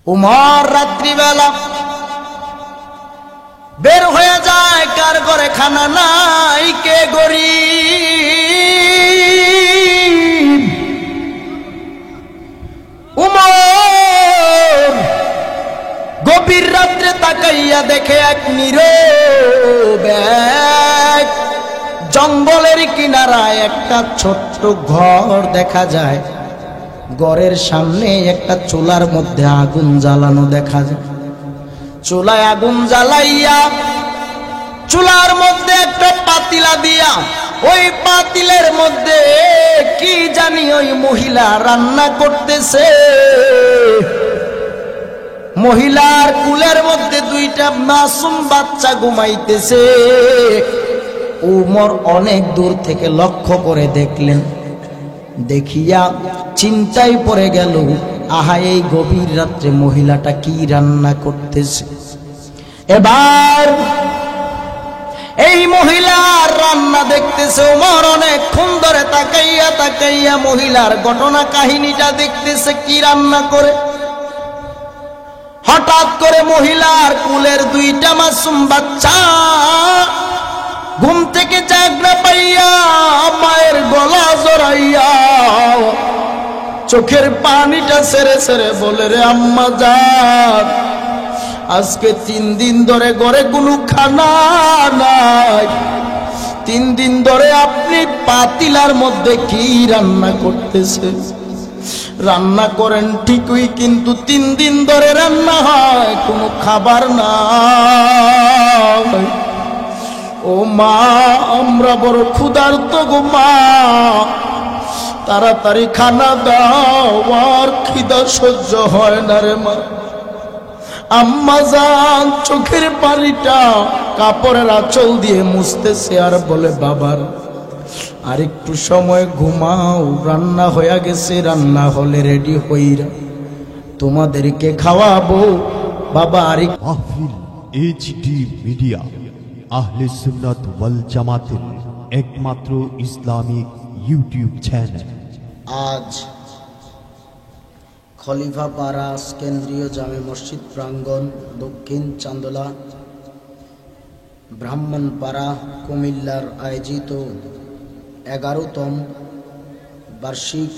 উমর রাত্রিবেলা বের হয়ে যায়, কার ঘরে খানা নাই, কে গরিব। উমর গভীর রাত্রে তাকাইয়া দেখে এক নীরব এক জঙ্গলের কিনারায় একটা ছোট্ট ঘর দেখা যায়। ঘরের সামনে একটা চুলার মধ্যে আগুন জ্বালানো দেখা যায়। চুলায় আগুন জ্বালাইয়া চুলার মধ্যে একটা পাতিলা দিয়া ওই পাতিলের মধ্যে কি জানি ওই মহিলা রান্না করতেছে। মহিলার কুলের মধ্যে দুইটা মাসুম বাচ্চা ঘুমাইতেছে। উমর অনেক দূর থেকে লক্ষ্য করে দেখলেন, দেখিয়া চিন্তায় পড়ে গেল, আহা এই গভীর রাত্রে মহিলাটা কি রান্না করতেছে। এবার এই মহিলার রান্না দেখতেছে। ওমর অনেকক্ষণ ধরে তাকাইয়া তাকাইয়া মহিলার ঘটনা কাহিনীটা দেখতেছে, কি রান্না করে। হঠাৎ করে মহিলার কুলের দুইটা মাসুম বাচ্চা ঘুম থেকে জাগনা পাইয়া মায়ের গলা জড়াইয়া চোখের পানিটা ছেড়ে ছেড়ে বলে, রে আম্মা জান, আজকে 3 দিন ধরে ঘরে কোনো খানা নাই। 3 দিন ধরে আপনি পাতিলার মধ্যে কি রান্না করতেছে? রান্না করেন ঠিকই, কিন্তু 3 দিন ধরে রান্না হয় কোনো খাবার নাই। ও মা, আমরা বড় ক্ষুধার্ত গো মা, তাড়াতাড়ি খানা দাও, আর খিদা সহ্য হয় না রে মা। আম্মা জান চোখের পানিটা কাপড়ের আঁচল দিয়ে মুছতেছে আর বলে, বাবার আর একটু সময় ঘুমাও, রান্না হয়ে গেছে, রান্না হলে রেডি হইরা তোমাদেরকে খাওয়াবো। বাবা আর মাহফিল এইচডি মিডিয়া আহলে সুন্নাত ওয়াল জামাতের একমাত্র ইসলামিক ইউটিউব চ্যানেল। আজ খলিফা পাড়া কেন্দ্রীয় জামে মসজিদ প্রাঙ্গণ, দক্ষিণ চান্দোলা, ব্রাহ্মণপাড়া, কুমিল্লার আয়োজিত 11তম বার্ষিক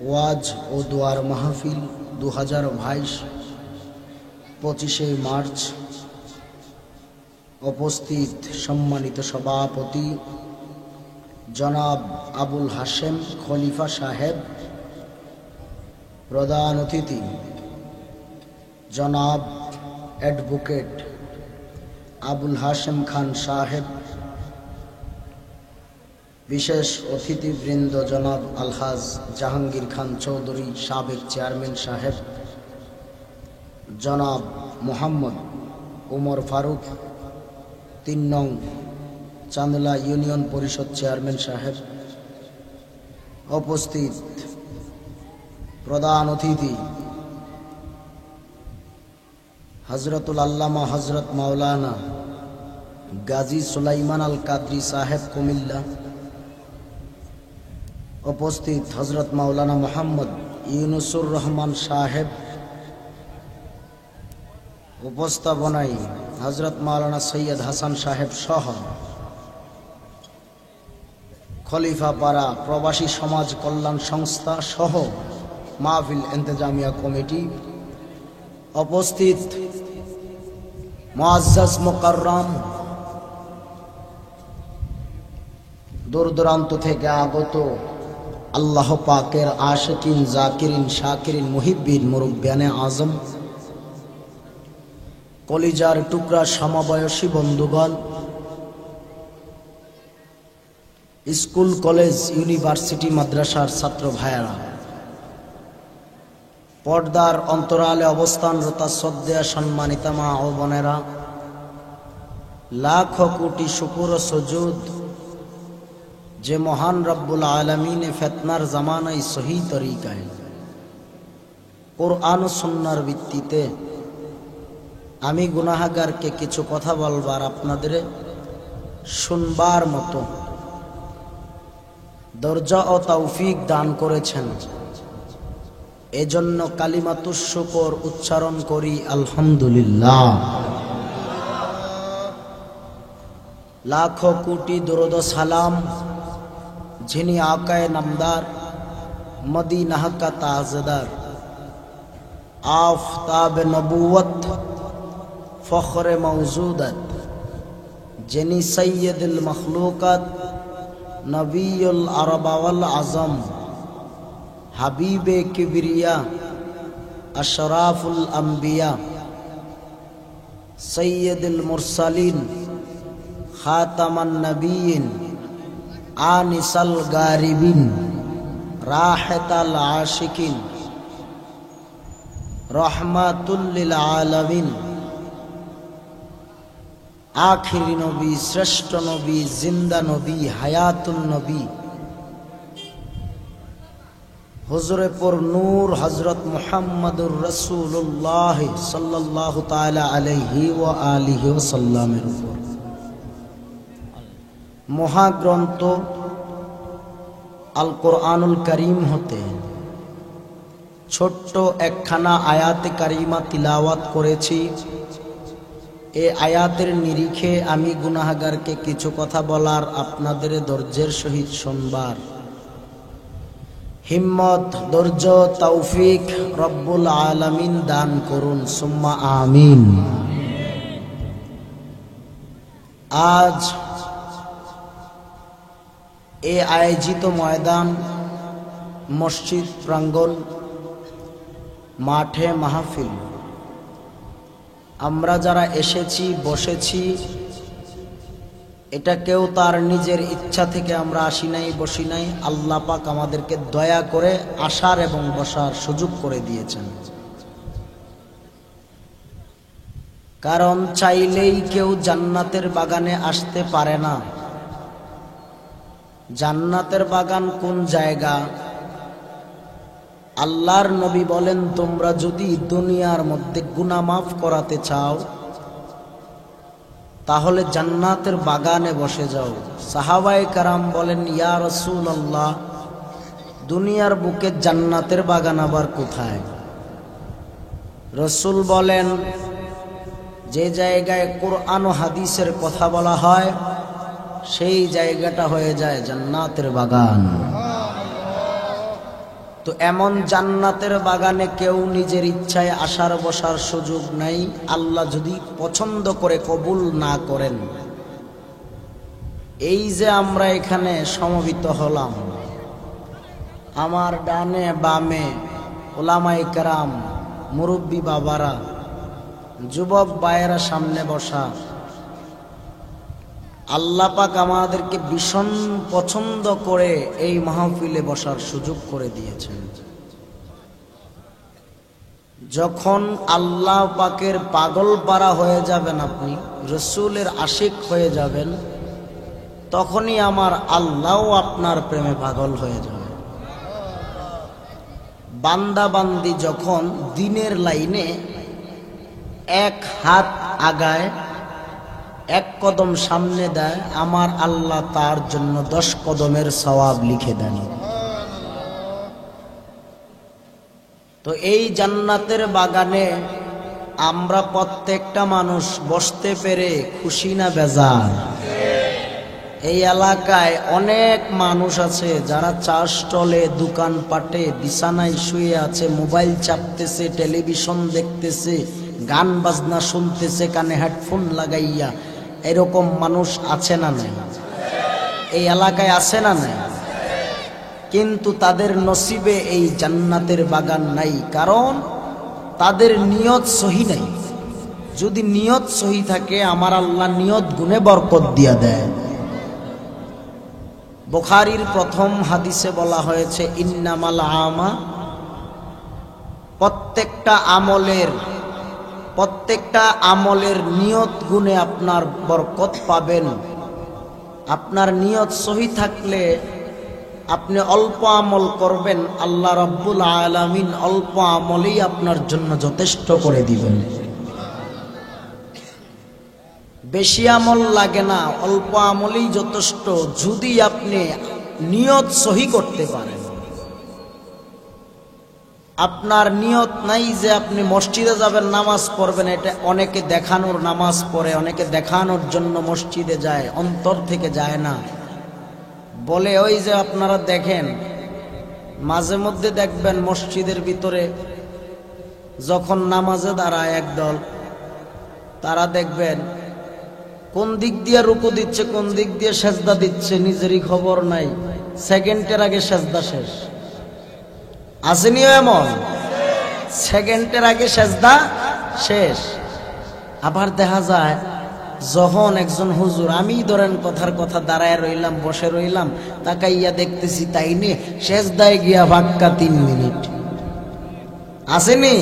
ওয়াজ ও দোয়ার মাহফিল 2022 25শে মার্চ। উপস্থিত সম্মানিত সভাপতি জনাব আবুল হাশেম খলিফা সাহেব, প্রধান অতিথি জনাব অ্যাডভোকেট আবুল হাশেম খান সাহেব, বিশেষ অতিথিবৃন্দ জনাব আলহাজ জাহাঙ্গীর খান চৌধুরী সাবেক চেয়ারম্যান সাহেব, জনাব মোহাম্মদ উমর ফারুক 3 নং চান্দোলা ইউনিয়ন পরিষদ চেয়ারম্যান সাহেব, উপস্থিত প্রধান অতিথি হজরতুল আল্লামা হজরত মাওলানা গাজী সুলাইমান আল কাদরি সাহেব কুমিল্লা, উপস্থিত হজরত মাওলানা মোহাম্মদ ইউনুসুর রহমান সাহেব, উপস্থাপনায় হজরত মাওলানা সৈয়দ হাসান সাহেব সহ খলিফা পাড়া প্রবাসী সমাজ কল্যাণ সংস্থা সহ মাহফিল ইন্তেজামিয়া কমিটি, উপস্থিত মুআজ্জাজ মুকাররম দূর দূরান্ত থেকে আগত আল্লাহ পাকের আশিকিন, জাকিরিন, শাকিরিন, মুহিব্বিন, মুরব্বিয়ানে আজম, কলিজার টুকরা সমবয়সী বন্ধুগণ, স্কুল, কলেজ, ইউনিভার্সিটি, মাদ্রাসার ছাত্র ভাইয়েরা, পর্দার অন্তরালে অবস্থানরত শ্রদ্ধেয় সম্মানিতা মা ও বোনেরা, লাখ কোটি শুকর ও সুজুদ যে মহান রব্বুল আলামিনে ফিতনার জামানায় সহি তরিকায় কোরআন ও সুন্নাহর ভিত্তিতে আমি গুনাহগারকে কিছু কথা বলবার, আপনাদের শুনবার মতো ধৈর্য ও তৌফিক দান করেছেন। এজন্য কালিমাতুশ শুকর উচ্চারণ করি আলহামদুলিল্লাহ। লাখো কোটি দরুদ ও সালাম যিনি আকায়ে নামদার, মদিনা কা তাজদার, আফতাব নবুয়ত, ফখরে মওজুদত, যিনি সৈয়দুল মখলুকাত, নবিয়ুল আরব ওয়াল আজম, হাবিবে কিবরিয়া, আশরাফুল আম্বিয়া, সৈয়দুল মুরসালিন, খাতামান নবিয়িন, আনিসাল গারিবিন, রাহতাল আশিকিন, রহমাতুল লিল আলামিন, আখিরি নবী, শ্রেষ্ঠ নবী, জিন্দা নবী, হায়াতুন নবী, হুজুরে পুর নূর হযরত মুহাম্মদুর রাসূলুল্লাহ সাল্লাল্লাহু তাআলা আলাইহি ওয়া আলিহি ওয়াসাল্লামের উপর মহাগ্রন্থ আল কোরআনুল কারীম হতে ছোট্ট একখানা আয়াতে কারিমা তিলাওয়াত করেছি। এই আয়াতের নিরিখে আমি গুনাহগারকে কিছু কথা বলার, আপনাদের ধৈর্যের সহিত শুনবার হিম্মত, ধৈর্য, তৌফিক রব্বুল আলামিন দান করুন, সুম্মা আমিন। আজ এই আয়োজিত ময়দান, মসজিদ প্রাঙ্গণ, মাঠে মাহফিল, আমরা যারা এসেছি বসেছি, এটা কেউ তার নিজের ইচ্ছা থেকে আমরা আসি নাই, বসি নাই। আল্লাহ পাক আমাদেরকে দয়া করে আসার এবং বসার সুযোগ করে দিয়েছেন। কারণ চাইলেই কেউ জান্নাতের বাগানে আসতে পারে না। জান্নাতের বাগান কোন জায়গা? আল্লাহর নবী বলেন, তোমরা যদি দুনিয়ার মধ্যে গুনাহ মাফ করাতে চাও তাহলে জান্নাতের বাগানে বসে যাও। সাহাবায়ে কেরাম বলেন, ইয়া রাসূলুল্লাহ, দুনিয়ার বুকে জান্নাতের বাগান আবার কোথায়? রাসূল বলেন, যে জায়গায় কোরআন ও হাদিসের কথা বলা হয় সেই জায়গাটা হয়ে যায় জান্নাতের বাগান। তো এমন জান্নাতের বাগানে কেউ নিজের ইচ্ছায় আসার বসার সুযোগ নাই, আল্লাহ যদি পছন্দ করে কবুল না করেন। এই যে আমরা এখানে সমবেত হলাম, আমার ডানে বামে উলামায়ে কেরাম, মুরব্বী বাবারা, যুবক ভাইয়েরা সামনে বসা, আল্লাহ পাক আমাদেরকে ভীষণ পছন্দ করে এই মাহফিলে বসার সুযোগ করে দিয়েছেন। যখন আল্লাহ পাকের পাগল পারা হয়ে যাবেন, আপনি রাসূলের আশিক হয়ে যাবেন, তখনই আমার আল্লাহও আপনার প্রেমে পাগল হয়ে যাবে। বান্দা বান্দি যখন দ্বীনের লাইনে এক হাত আগায়, এক কদম সামনে দেয়, আমার আল্লাহ তার জন্য 10 কদমের সওয়াব লিখে দেন। তো এই জান্নাতের বাগানে আমরা প্রত্যেকটা মানুষ বসতে পেরে খুশি না বেজার? এই এলাকায় অনেক মানুষ আছে যারা চা স্টলে, দোকানপাটে, বিছানায় শুয়ে আছে, মোবাইল চাপতেছে, টেলিভিশন দেখতেছে, গান বাজনা শুনতেছে কানে হেডফোন লাগাইয়া। এরকম মানুষ আছে না নাই? এই এলাকায় আছে না নাই? কিন্তু তাদের নসিবে এই জান্নাতের বাগান নাই, কারণ তাদের নিয়ত সহি নাই। যদি নিয়ত সহি থাকে, আমার আল্লাহ নিয়ত গুণে বরকত দিয়া দেয়। বুখারীর প্রথম হাদিসে বলা হয়েছে, ইন্নামাল আমা, প্রত্যেকটা আমলের নিয়ত গুণে আপনার বরকত পাবেন। আপনার নিয়ত সহি থাকলে আপনি অল্প আমল করবেন, আল্লাহ রাব্বুল আলামিন অল্প আমলেই আপনার জন্য যথেষ্ট করে দিবেন। বেশি আমল লাগে না, অল্প আমলেই যথেষ্ট, যদি আপনি নিয়ত সহি করতে পারেন। আপনার নিয়ত নাই যে আপনি মসজিদে যাবেন, নামাজ পড়বেন। এটা অনেকে দেখানোর নামাজ পড়ে, অনেকে দেখানোর জন্য মসজিদে যায়, অন্তর থেকে যায় না। বলে ওই যে আপনারা দেখেন মাঝে মধ্যে দেখবেন মসজিদের ভিতরে যখন নামাজে দাঁড়ায় একদল, তারা দেখবেন কোন দিক দিয়ে রুকু দিচ্ছে, কোন দিক দিয়ে সেজদা দিচ্ছে নিজেরই খবর নাই, সেকেন্ডের আগে সেজদা শেষ। আসেনি এমন? সেকেন্ডের আগে সেজদা শেষ। আবার দেখা যায় যখন একজন হুজুর, আমি ধরেন কথার কথা দাঁড়ায় রইলাম, বসে রইলাম, তাকাইয়া দেখতেছি তাই নিয়ে সেজদায় গিয়া ভাক্কা 3 মিনিট। আসেনি?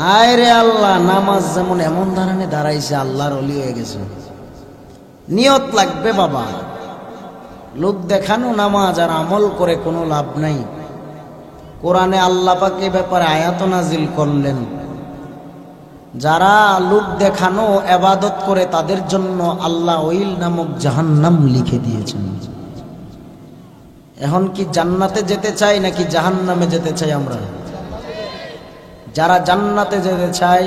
হায় রে আল্লাহ, নামাজ যেমন এমন ধরনের দাঁড়াইছে, আল্লাহর ওলি হয়ে গেছে। নিয়ত লাগবে বাবা। লোক দেখানো নামাজ আর আমল করে কোনো লাভ নাই। কোরআনে আল্লাহ পাক এই ব্যাপারে আয়াত নাজিল করলেন, যারা লোক দেখানো ইবাদত করে তাদের জন্য আল্লাহ ওইল নামক জাহান্নাম লিখে দিয়েছেন। এখন কি জান্নাতে যেতে চাই নাকি জাহান্নামে যেতে চাই আমরা? যারা জান্নাতে যেতে চাই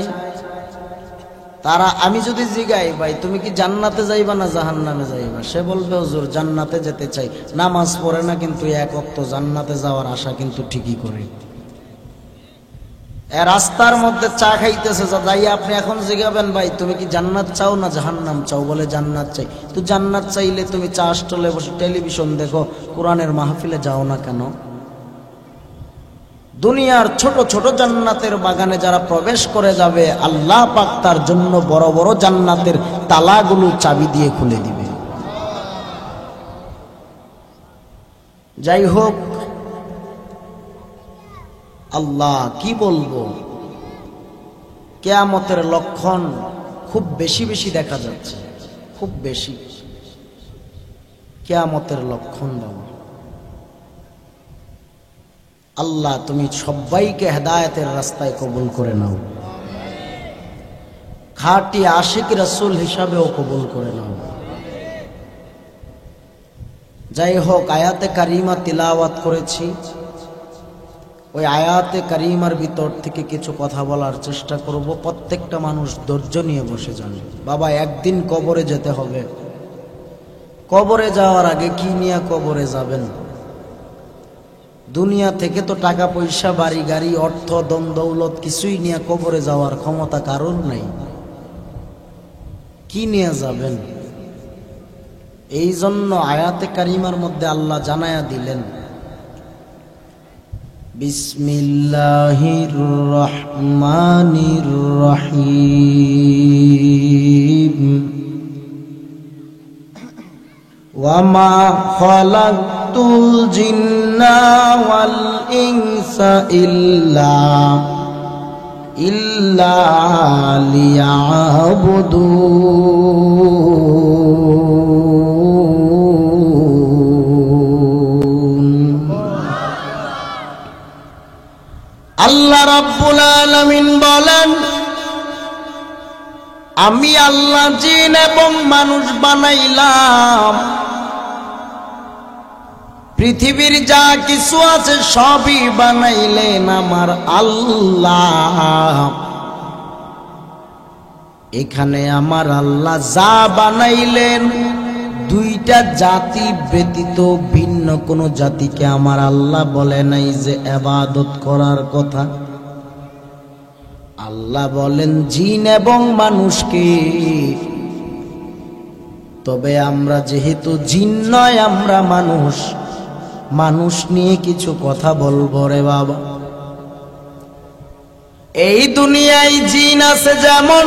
তারা, আমি যদি জিগাই ভাই তুমি কি জান্নাতে যাইবা না জাহান্নামে যাইবা, সে বলবে হুজুর জান্নাতে যেতে চাই। নামাজ পড়ে না কিন্তু এক ওয়াক্ত জান্নাতে যাওয়ার আশা কিন্তু ঠিকই করে। রাস্তার মধ্যে চা খাইতেছে, যাই আপনি এখন জিগাবেন ভাই তুমি কি জান্নাত চাও না জাহান্নাম চাও, বলে জান্নাত চাই। তো জান্নাত চাইলে তুমি চা স্টলে বসে টেলিভিশন দেখো, কোরআনের মাহফিলে যাও না কেন? দুনিয়ার ছোট ছোট জান্নাতের বাগানে যারা প্রবেশ করে যাবে, আল্লাহ পাক তার জন্য বড় বড় জান্নাতের তালাগুলো চাবি দিয়ে খুলে দিবে। যাই হোক, আল্লাহ কি বলবো, কিয়ামতের লক্ষণ খুব বেশি বেশি দেখা যাচ্ছে, খুব বেশি কিয়ামতের লক্ষণ। বাবা আল্লাহ তুমি সবাইকে হেদায়েতের রাস্তায় কবুল করে নাও, খাঁটি আশিক রাসূল হিসাবেও কবুল করে নাও। যাই হোক, আয়াতে কারিমা তিলাওয়াত করেছি, ওই আয়াতে কারিমার ভিতর থেকে কিছু কথা বলার চেষ্টা করব। প্রত্যেকটা মানুষ ধৈর্য নিয়ে বসে যান। বাবা একদিন কবরে যেতে হবে, কবরে যাওয়ার আগে কি নিয়ে কবরে যাবেন? দুনিয়া থেকে তো টাকা পয়সা, বাড়ি গাড়ি, অর্থ ধন দৌলত কিছুই নিয়ে কবরে যাওয়ার ক্ষমতা কারোর নাই। কি নিয়ে যাবেন? এই জন্য আয়াতে কারিমার মধ্যে আল্লাহ জানায়া দিলেন, বিসমিল্লাহির রহমানির রহিম, ওয়ামা খালাকতুল জিন্না ওয়াল ইনসা ইল্লা লিয়াবুদুন। আল্লাহ রাব্বুল আলামিন বলেন, আমি আল্লাহ জিন এবং মানুষ বানাইলাম, পৃথিবীর যা কিছু আছে সবই বানাইলেন আমার আল্লাহ। এখানে আমার আল্লাহ যা বানাইলেন, দুইটা জাতি ব্যতীত ভিন্ন কোন জাতিকে আমার আল্লাহ বলে নাই যে ইবাদত করার কথা। আল্লাহ বলেন জিন এবং মানুষকে। তবে আমরা যেহেতু জিন নয়, আমরা মানুষ, মানুষ নিয়ে কিছু কথা বলবো রে বাবা। এই দুনিয়ায় জিন আছে যেমন,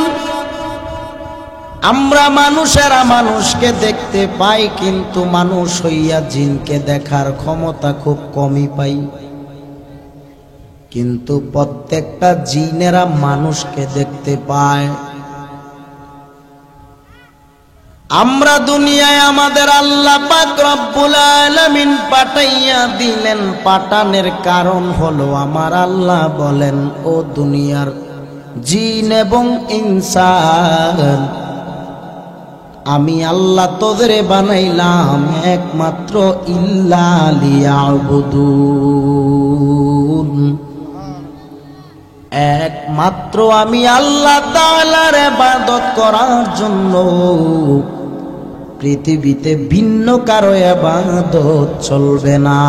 আমরা মানুষেরা মানুষকে দেখতে পাই, কিন্তু মানুষ হইয়া জিনকে দেখার ক্ষমতা খুব কমই পাই। কিন্তু প্রত্যেকটা জিনেরা মানুষকে দেখতে পায়। আমরা দুনিয়ায় আমাদের আল্লাহ পাক রব্বুল আলামিন পাঠাইয়া দিলেন, পাঠানের কারণ হলো আমার আল্লাহ বলেন, ও দুনিয়ার জিন এবং ইনসান, আমি আল্লাহ তোদের বানাইলাম একমাত্র ইল্লা লিয়াবুদুন। একমাত্র আমি আল্লাহ তাআলার ইবাদত করার জন্য পৃথিবীতে ভিন্ন কারো ইবাদত চলবে না।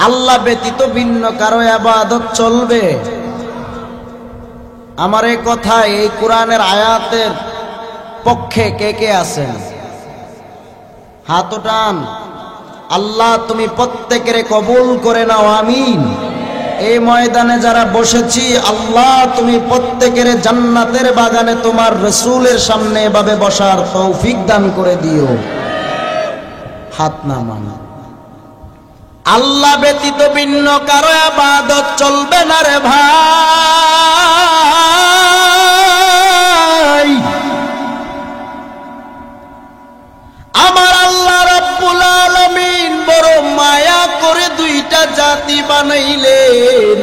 আল্লাহ ব্যতীত ভিন্ন কারো ইবাদত চলবে? আমার এই কথা, এই কোরআনের আয়াতের পক্ষে কে কে আছেন? হাত উঠান। আল্লাহ তুমি প্রত্যেকের কবুল করে নাও, আমিন। এই ময়দানে যারা বসেছি, আল্লাহ তুমি প্রত্যেকের জান্নাতের বাগানে তোমার রাসূলের সামনে এভাবে বসার তৌফিক দান করে দিও। হাত নামান। আল্লাহ ব্যতীত ভিন্ন কারো ইবাদত চলবে না রে ভাই। আমার আল্লাহ রাব্বুল আলামিন বড় মায়া করে দুইটা জাতি বানাইলেন।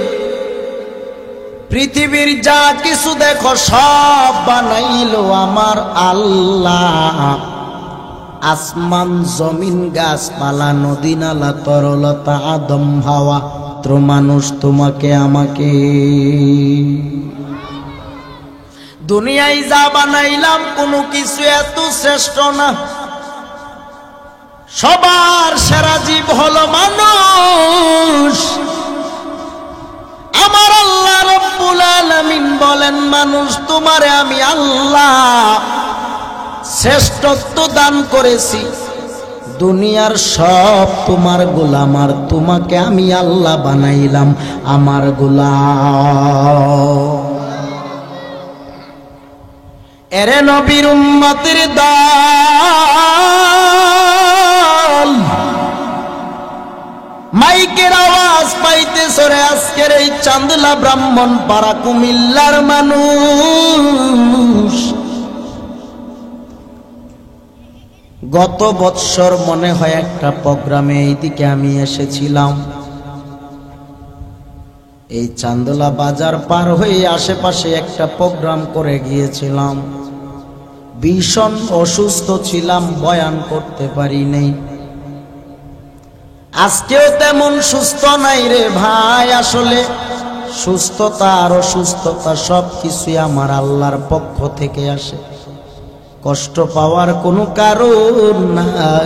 পৃথিবীর যা কিছু দেখো সব বানাইলো আমার আল্লাহ। আসমান, জমিন, গাছপালা, নদী, নালা, তরলতা, আদম, হাওয়া, মানুষ, তোমাকে আমাকে। দুনিয়ায় যা বানাইলাম কোনো কিছু এত শ্রেষ্ঠ না। সবার সেরা জীব হলো মানুষ। আমার আল্লাহ রাব্বুল আলামিন বলেন, মানুষ তোমারে আমি আল্লাহ শ্রেষ্ঠত্ব দান করেছি। দুনিয়ার সব তোমার গোলাম, আর তোমাকে আমি আল্লাহ বানাইলাম আমার গোলাম। এরে নবীর উম্মতের দল, মাইকের আওয়াজ পাইতেছ রে আজকের এই চান্দলা ব্রাহ্মণপাড়া কুমিল্লার মানুষ। গত বৎসর মনে হয় একটা প্রোগ্রামে এইদিকে আমি এসেছিলাম। এই চান্দলা বাজার পার হয়ে আশেপাশে একটা প্রোগ্রাম করে গিয়েছিলাম। ভীষণ অসুস্থ ছিলাম, বয়ান করতে পারি নাই। আজকেও তেমন সুস্থ নাই রে ভাই। আসলে সুস্থতা আর অসুস্থতা সবকিছুই আমার আল্লাহর পক্ষ থেকে আসে। কষ্ট পাওয়ার কোনো কারণ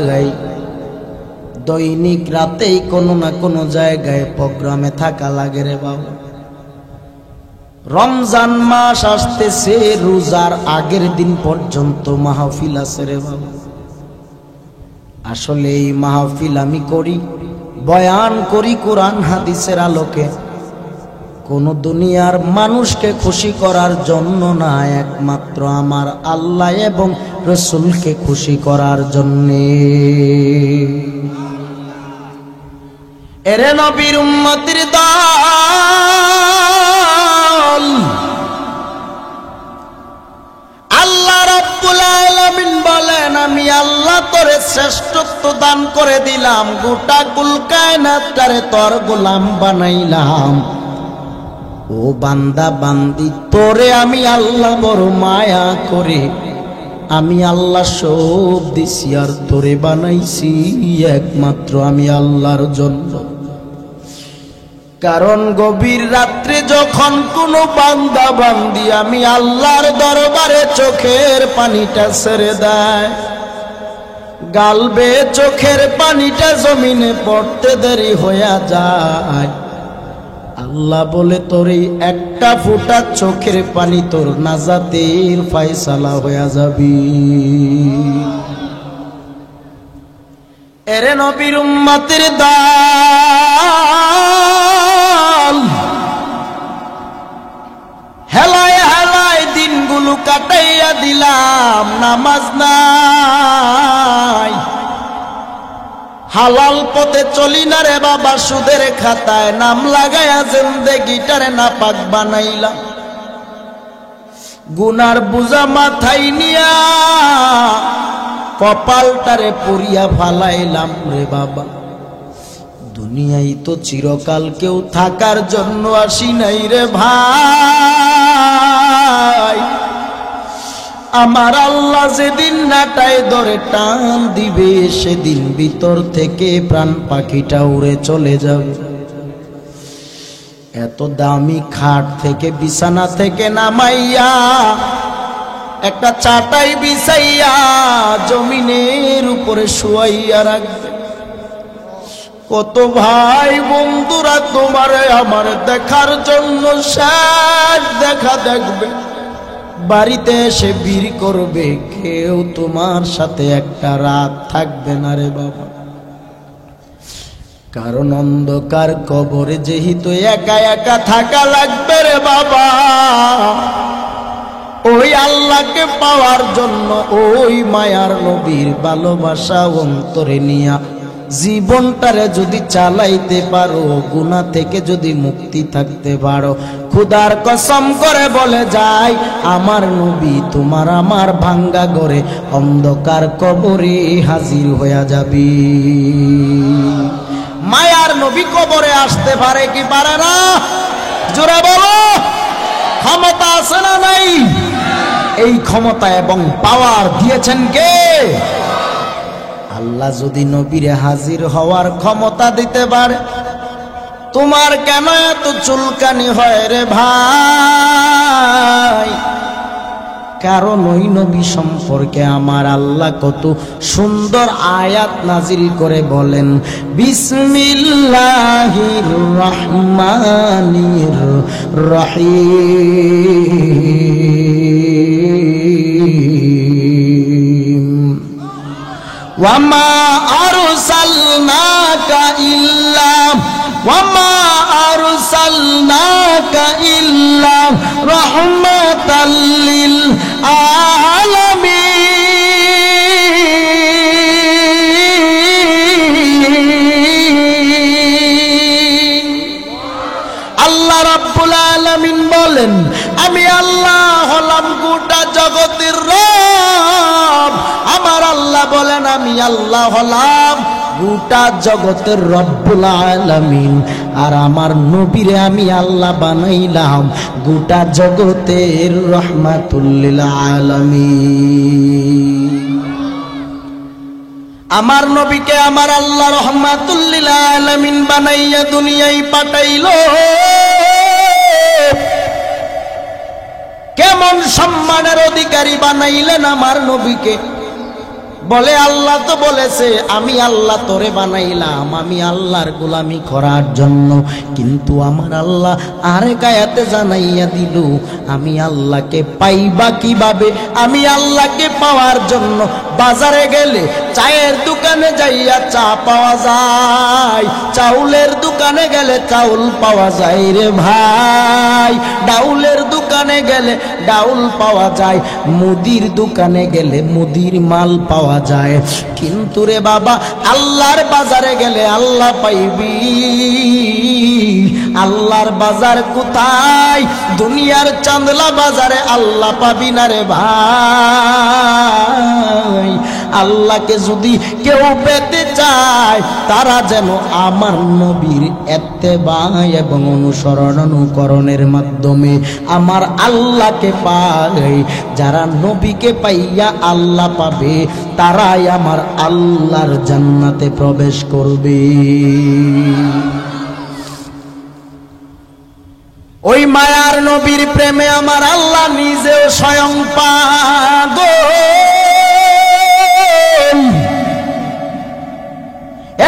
নাই। দৈনিক রাতেই কোনো না কোনো জায়গায় প্রোগ্রামে থাকা লাগে রে বাবা। রমজান মাস আসতেছে, রোজার আগের দিন পর্যন্ত মাহফিল আছে রে বাবা। আসলে এই মাহফিল আমি করি, বয়ান করি কোরআন হাদিসের আলোকে, কোন দুনিয়ার মানুষকে খুশি করার জন্য না, একমাত্র আমার আল্লাহ এবং রাসূলকে খুশি করার জন্যে। এরে নবীর উম্মতের দল, আল্লাহ রাব্বুল আলামিন বলেন, আমি আল্লাহ তোরে শ্রেষ্ঠত্ব দান করে দিলাম, গোটা কুল কায়নাতটারে তোর গোলাম বানাইলাম। ও বান্দা বান্দি, তোরে আমি আল্লাহ বড় মায়া করে আমি আল্লাহ সব দিছি, আর তোরে বানাইছি একমাত্র আমি আল্লাহর জন্য। কারণ গভীর রাত্রে যখন কোনো বান্দা বান্দি আমি আল্লাহর দরবারে চোখের পানিটা ছেড়ে দেয়, গালবে চোখের পানিটা জমিনে পড়তে দেরি হইয়া যায়, আল্লাহ বলে তোর এই একটা ফোঁটা চোখের পানি তোর নাজাতের ফয়সালা হইয়া যাবি। এরে নবীর উম্মতের দল, হেলায় হেলায় দিনগুলো কাটাইয়া দিলাম, নামাজ নাই, হালাল পথে চলি না রে বাবা, সুদের খাতায় নাম লাগায়া জিন্দেগিটারে নাপাক বানাইলাম, গুনার বুঝা মাথায় নিয়া কপালটারে পুরিয়া ফালাইলাম রে বাবা। দুনিয়ায় তো চিরকাল কেউ থাকার জন্য আসি নাই রে ভাই। আমার আল্লাহ যেদিন নাটায় ধরে টান দিবে সেদিন ভিতর থেকে প্রাণ পাখিটা উড়ে চলে যাবে। এত দামি খাট থেকে বিছানা থেকে নামাইয়া একটা চাটাই বিছাইয়া জমিনের উপরে শুয়াইয়া রাখবে। কত ভাই বন্ধুরা তোমারে আমার দেখার জন্য শেষ দেখা দেখবে, বাড়িতে এসে ভিড় করবে, কেউ তোমার সাথে একটা রাত থাকবে না রে বাবা। কারণ অন্ধকার কবরে যেহেতু একা একা থাকা লাগবে রে বাবা, ওই আল্লাহকে পাওয়ার জন্য ওই মায়ার নবীর ভালোবাসা অন্তরে নিয়া জীবনটারে যদি চালাইতে পারো, গুনাহ থেকে যদি মুক্তি থাকতে পারো, খুদার কসম করে বলে যায় আমার নবী তোমার আমার ভাঙ্গা ঘরে অন্ধকার কবরে হাজির হয়ে যাবে। মায়ার নবী কবরে আসতে পারে কি পারে না? জোরে বলো, ক্ষমতা আছে না নাই? এই ক্ষমতা এবং পাওয়ার দিয়েছেন কে? আল্লাহ যদি নবীরে হাজির হওয়ার ক্ষমতা দিতে পারে, তোমার কেন এত চুলকানি হয় রে ভাই? কারণ ওই নবী সম্পর্কে আমার আল্লাহ কত সুন্দর আয়াত নাজিল করে বলেন, বিসমিল্লাহির রহমানির রহিম, ওয়ামা আরসালনাকা ইল্লা রাহমাতাল লিল আলামিন। আল্লাহ রাব্বুল আলামিন বলেন, আমি আল্লাহ হলাম গোটা জগতের রব। আমার আল্লাহ বলেন, আমি আল্লাহ হলাম গোটা জগতের রব্বুল আলামিন। আর আমার নবীরে আমি আল্লাহ বানাইলাম গোটা জগতের রহমাতুল লিল আলামিন। আমার নবীকে আমার আল্লাহ রহমাতুল লিল আলামিন বানাইয়া দুনিয়ায় পাঠাইলো। কেমন সম্মানের অধিকারী বানাইলেন আমার নবীকে! বলে আল্লাহ তো বলেছে আমি আল্লাহ তোরে বানাইলাম আমি আল্লাহর গোলামি করার জন্য, কিন্তু আমার আল্লাহ আরেক আয়াতে জানাইয়া দিল আমি আল্লাহকে পাইবা কিভাবে? আমি আল্লাহকে পাওয়ার জন্য বাজারে গেলে চায়ের দোকানে যাইয়া চা পাওয়া যায়, চাউলের দোকানে গেলে চাউল পাওয়া যায় রে ভাই, ডাউলের দোকানে গেলে ডাউল পাওয়া যায়, মুদির দোকানে গেলে মুদির মাল পাওয়া যায়। কিন্তু রে বাবা আল্লাহর বাজারে গেলে আল্লাহ পাইবি। আল্লাহর বাজার কোথায়? দুনিয়ার চাঁদলা বাজারে আল্লাহ পাবি না রে ভাই। আল্লাহকে যদি কেউ পেতে চায় তারা যেন আমার নবীর ইত্তেবা এবং অনুকরণের মাধ্যমে আমার আল্লাহকে পায়। যারা নবীকে পাইয়া আল্লাহ পাবে তারাই আমার আল্লাহর জান্নাতে প্রবেশ করবে। ওই মায়ার নবীর প্রেমে আমার আল্লাহ নিজেও স্বয়ং পাগল।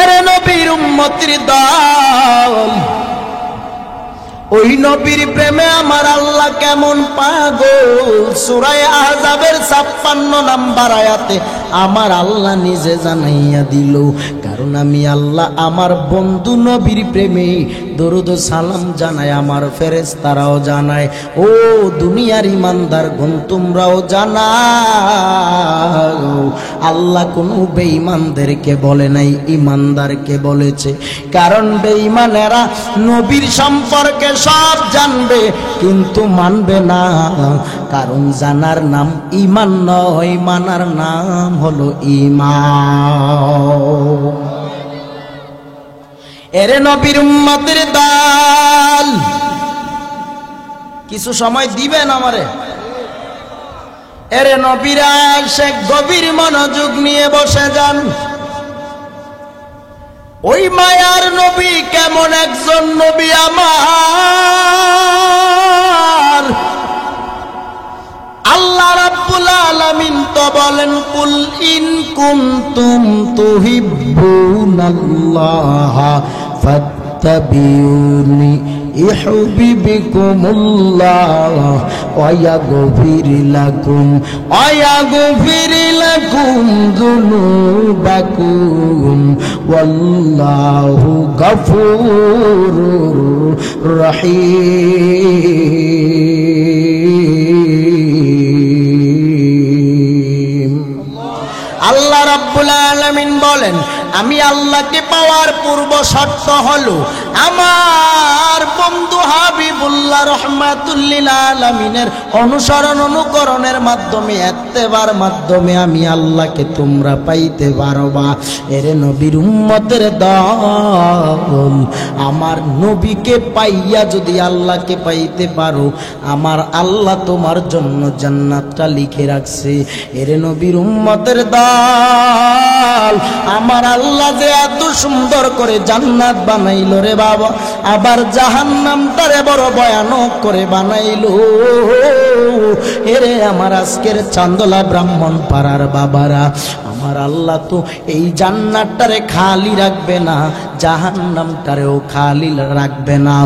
এরে নবীর উম্মতির দল, ওই নবীর প্রেমে আমার আল্লাহ কেমন পাগল। সূরা আহজাবের 56 নম্বর আয়াতে আমার আল্লাহ নিজে জানাইয়া দিল, কারণ আমি আল্লাহ আমার বন্ধু নবীর প্রেমে দরুদ সালাম জানায়, আমার ফেরেশতারাও জানায়, ও দুনিয়ার ইমানদার গণ তোমরাও জানাও। আল্লাহ কোনো বেঈমানদেরকে বলে নাই, ইমানদারকে বলেছে। কারণ বেঈমানেরা নবীর সম্পর্কে সব জানবে কিন্তু মানবে না, কারণ জানার নাম ঈমান নয়, মানার নাম হলো ঈমান। এরে নবীর উম্মতের দল, কিছু সময় দিবেন আমারে? এরে নবীরা সে গভীর মনোযোগ নিয়ে বসে যান। ওই মায়ার নবী কেমন একজন নবী আমার, আল্লাহ রাব্বুল আলামিন তো বলেন কুল ইন কুনতুম তুহিব্বুনাল্লাহ ফাত্তাবিউনি ইউহিব্বুকুমুল্লাহ ওয়া ইয়াগফির লাকুম যুনুবাকুম ওয়াল্লাহু গফুরুর রহিম। আল্লাহ রাব্বুল আলামিন বলেন আমি আল্লাহকে পাওয়ার পূর্ব শর্ত হলো আমার বন্ধু হাবিবুল্লাহ রাহমাতুল লিল আলামিনের অনুসরণ অনুকরণের মাধ্যমে ইত্তেবার মাধ্যমে আমি আল্লাহকে তোমরা পাইতে পারবা। এর নবীর উম্মতের দল, আমার নবীকে পাইয়া যদি আল্লাহকে পাইতে পারো আমার আল্লাহ তোমার জন্য জান্নাতটা লিখে রাখছে। এর নবীর উম্মতের দল, আমার আল্লাহ যে এত সুন্দর করে জান্নাত বানাইলো রে বাবা, আবার জাহান্নামটারে বড় ভয়ানক করে বানাইলো। এরে আমার আজকের চান্দলা ব্রাহ্মণ পাড়ার বাবারা, আমার আল্লাহ তো এই জান্নাতটারে খালি রাখবে না, জাহান্নামটারেও খালি রাখবে না।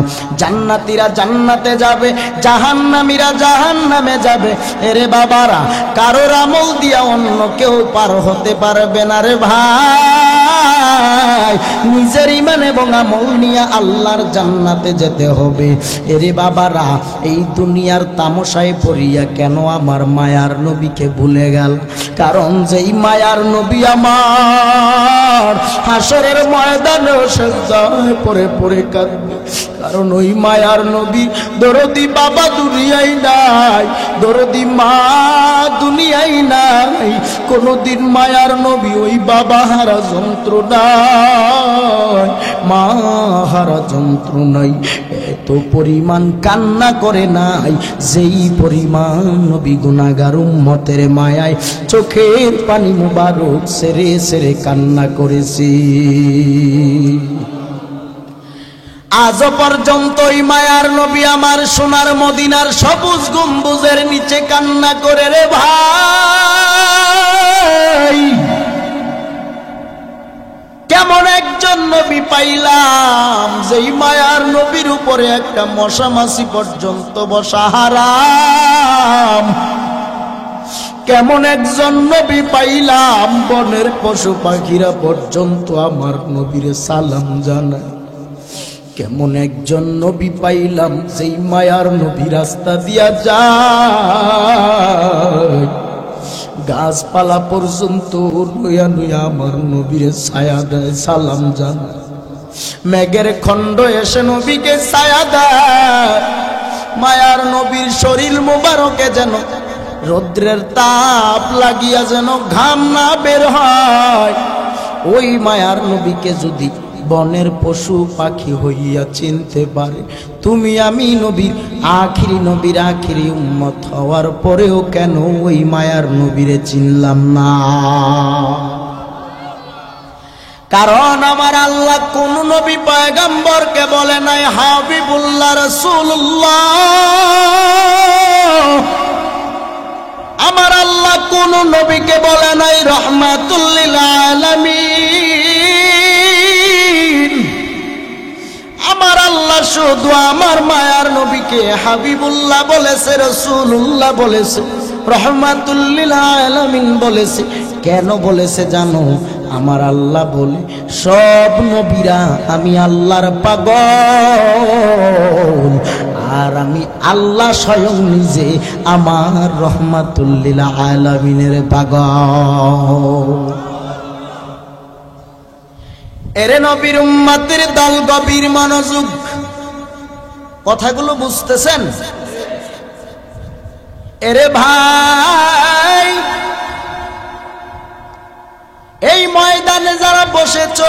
জান্নাতীরা জান্নাতে যাবে, জাহান্নামীরা জাহান্নামে যাবে। এরে বাবারা, কারোর আমল দিয়া অন্য কেউ পার হতে পারবে না রে ভাই। নিজের ঈমান এবং আমল নিয়ে আল্লাহর জান্নাতে যেতে হবে। এরে বাবারা, এই দুনিয়ার তামাশায় পড়িয়া কেন আমার মায়ার নবীকে ভুলে গেল? কারণ যেই মায়ার নবী আমার হাসরের ময়দানে সিজদায় পড়ে পড়ে কাঁদবে। কারণ ওই মায়ার নবী দরদি বাবা দুনিয়ায় নাই, দরদি মা দুনিয়ায় নাই। কোনদিন মায়ার নবী ওই বাবা হারা যন্ত্রণায়, মা হারা যন্ত্রণায় এত পরিমাণ কান্না করে নাই যেই পরিমাণ নবী গুনাহগার উম্মতের মায়ায় চোখের পানি মুবারক সেরে সেরে কান্না করেছি। আজ পর্যন্ত ওই মায়ার নবী আমার সোনার মদিনার সবুজ গম্বুজের নিচে কান্না করে রে ভাই। কেমন একজন নবী পাইলাম যেই মায়ার নবীর উপরে একটা মশা মাছি পর্যন্ত বসা হারাম। কেমন একজন নবী পাইলাম বনের পশু পাখিরা পর্যন্ত আমার নবীরে সালাম জানায়। কেমন একজন নবী পাইলাম যেই মায়ার নবী রাস্তা দিয়া যায়, গাছপালা পর্যন্ত নুয়া নুয়া আমার নবীরে ছায়া দেয়, সালাম জানায়। মেঘের খণ্ড এসে নবীকে ছায়া দেয়। মায়ার নবীর শরীর মোবারকে যেন রৌদ্রের তাপ লাগিয়া যেন ঘাম না বের হয়। ওই মায়ার নবীকে যদি বনের পশু পাখি হইয়া চিনতে পারে, তুমি আমি নবীর আখিরি উম্মত হওয়ার পরেও কেন ওই মায়ার নবীরে চিনলাম না? কারণ আমার আল্লাহ কোন নবী পয়গম্বরকে বলে নাই হাবিবুল্লাহ রাসূলুল্লাহ। আমার আল্লাহ কোন নবীকে বলে নাই রহমাতুল লিল আলামিন। আমার আল্লাহ শুধু আমার মায়ার নবীকে হাবিবুল্লাহ বলেছে, রাসূলুল্লাহ বলেছে, রহমাতুল লিল আলামিন বলেছে। কেন বলেছে জানো? আমার আল্লাহ বলে সব নবীরা আমি আল্লাহর পাগল, আর আমি আল্লাহ স্বয়ং নিজে আমার রহমাতুল লিল আলামিনের পাগল। এরে নবীর উম্মতের দল, গভীর মনোযোগ, কথাগুলো বুঝতেছেন? এরে ভাই, এই ময়দানে যারা বসেছ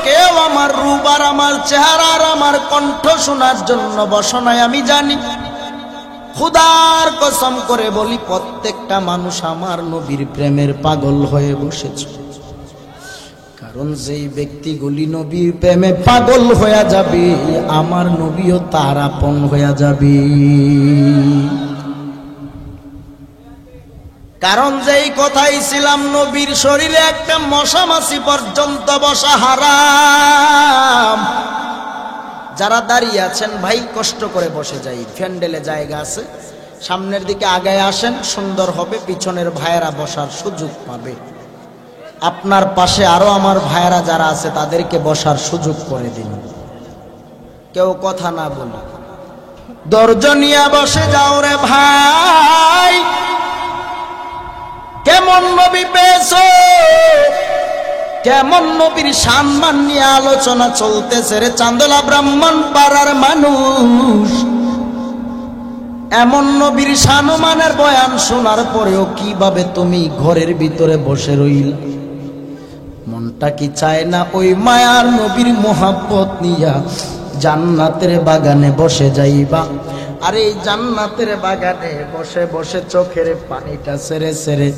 কেউ আমার রূপ আর আমার চেহারা আর আমার কণ্ঠ শোনার জন্য বসো নাই আমি জানি। খোদার কসম করে বলি প্রত্যেকটা মানুষ আমার নবীর প্রেমের পাগল হয়ে বসেছে। কারণ যেই ব্যক্তিগুলি নবীর প্রেমে পাগল হয়ে যাবে, আমার নবীও তার আপন হয়ে যাবে। কারণ যেই কথাই ছিলাম, নবীর শরীরে একটা মশা মাছি পর্যন্ত বসা হারাম। যারা দাঁড়িয়ে আছেন ভাই, কষ্ট করে বসে যাই, ফ্যান্ডেলে জায়গা আছে, সামনের দিকে আগায় আসেন, সুন্দর হবে, পিছনের ভাইয়েরা বসার সুযোগ পাবে। আপনার পাশে আরো আমার ভাইয়েরা যারা আছে তাদেরকে বসার সুযোগ করে দিন, কেউ কথা না বলে ধৈর্য নিয়ে বসে যাও রে ভাই। কেমন নবী পেয়েছো, কেমন নবীর সম্মান নিয়ে আলোচনা চলতেছে রে চান্দলা ব্রাহ্মণ পাড়ার মানুষ। এমন নবীর সম্মানের বয়ান শোনার পরেও কিভাবে তুমি ঘরের ভিতরে বসে রইল? মনটা কি চায় না ওই মায়ার নবীর মোহাব্বত নিয়া জান্নাতের বাগানে বসে যাইবা? আর এই জান্নাতের বাগানে বসে বসে চোখের পানিটা ছেড়ে ছেড়ে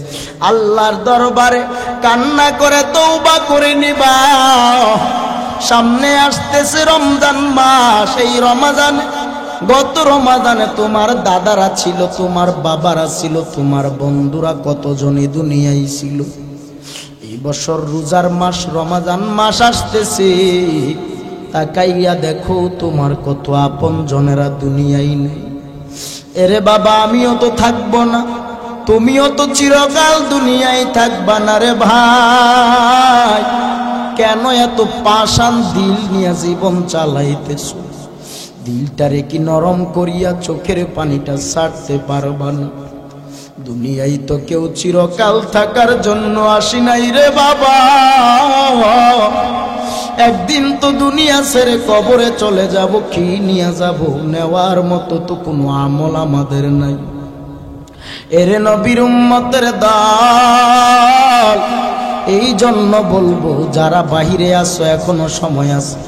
আল্লাহর দরবারে কান্না করে তওবা করে নিবা। সামনে আসতেছে রমজান মাস, এই রমজানে, গত রমজানে তোমার দাদারা ছিল, তোমার বাবারা ছিল, তোমার বন্ধুরা কতজনই দুনিয়ায় ছিল। এই বছর রোজার মাস রমজান মাস আসতেছে, তাকাইয়া দেখো তোমার কত আপন জনেরা দুনিয়ায় নেই। এরে বাবা, আমিও তো থাকবো না, তুমিও তো চিরকাল দুনিয়ায় থাকবা না রে ভাই। কেন এত পাষাণ দিল নিয়ে জীবন চালাইতেছ? দিলটারে কি নরম করিয়া চোখের পানিটা ছাড়তে পারবা না? দুনিয়ায় তো কেউ চিরকাল থাকার জন্য আসি নাই রে বাবা। একদিন তো দুনিয়া ছেড়ে কবরে চলে যাব, কি নিয়ে যাব? নেওয়ার মতো তো কোনো আমল আমাদের নাই। এরে নবীর উম্মতের দল, এই জন্য বলবো যারা বাহিরে আসো এখনো সময় আছে,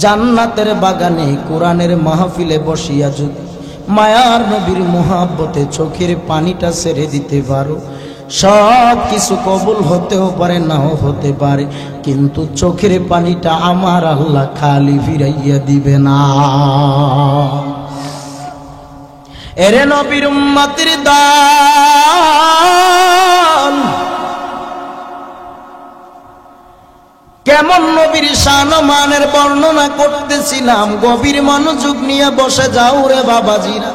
জান্নাতের বাগানে কোরআনের মাহফিলে বসিয়া যদি মায়ার নবীর মোহাব্বতে চোখের পানিটা ছেড়ে দিতে পারো, সব কিছু কবুল হতেও পারে, নাও হতে পারে, কিন্তু চোখের পানিটা আমার আল্লাহ খালি ফিরাইয়া দিবে না। এরে নবীর উম্মতের দল, কেমন নবীর সম্মানের বর্ণনা করতেছিলাম, গভীর মনোযোগ নিয়ে বসে যাও রে বাবাজিরা।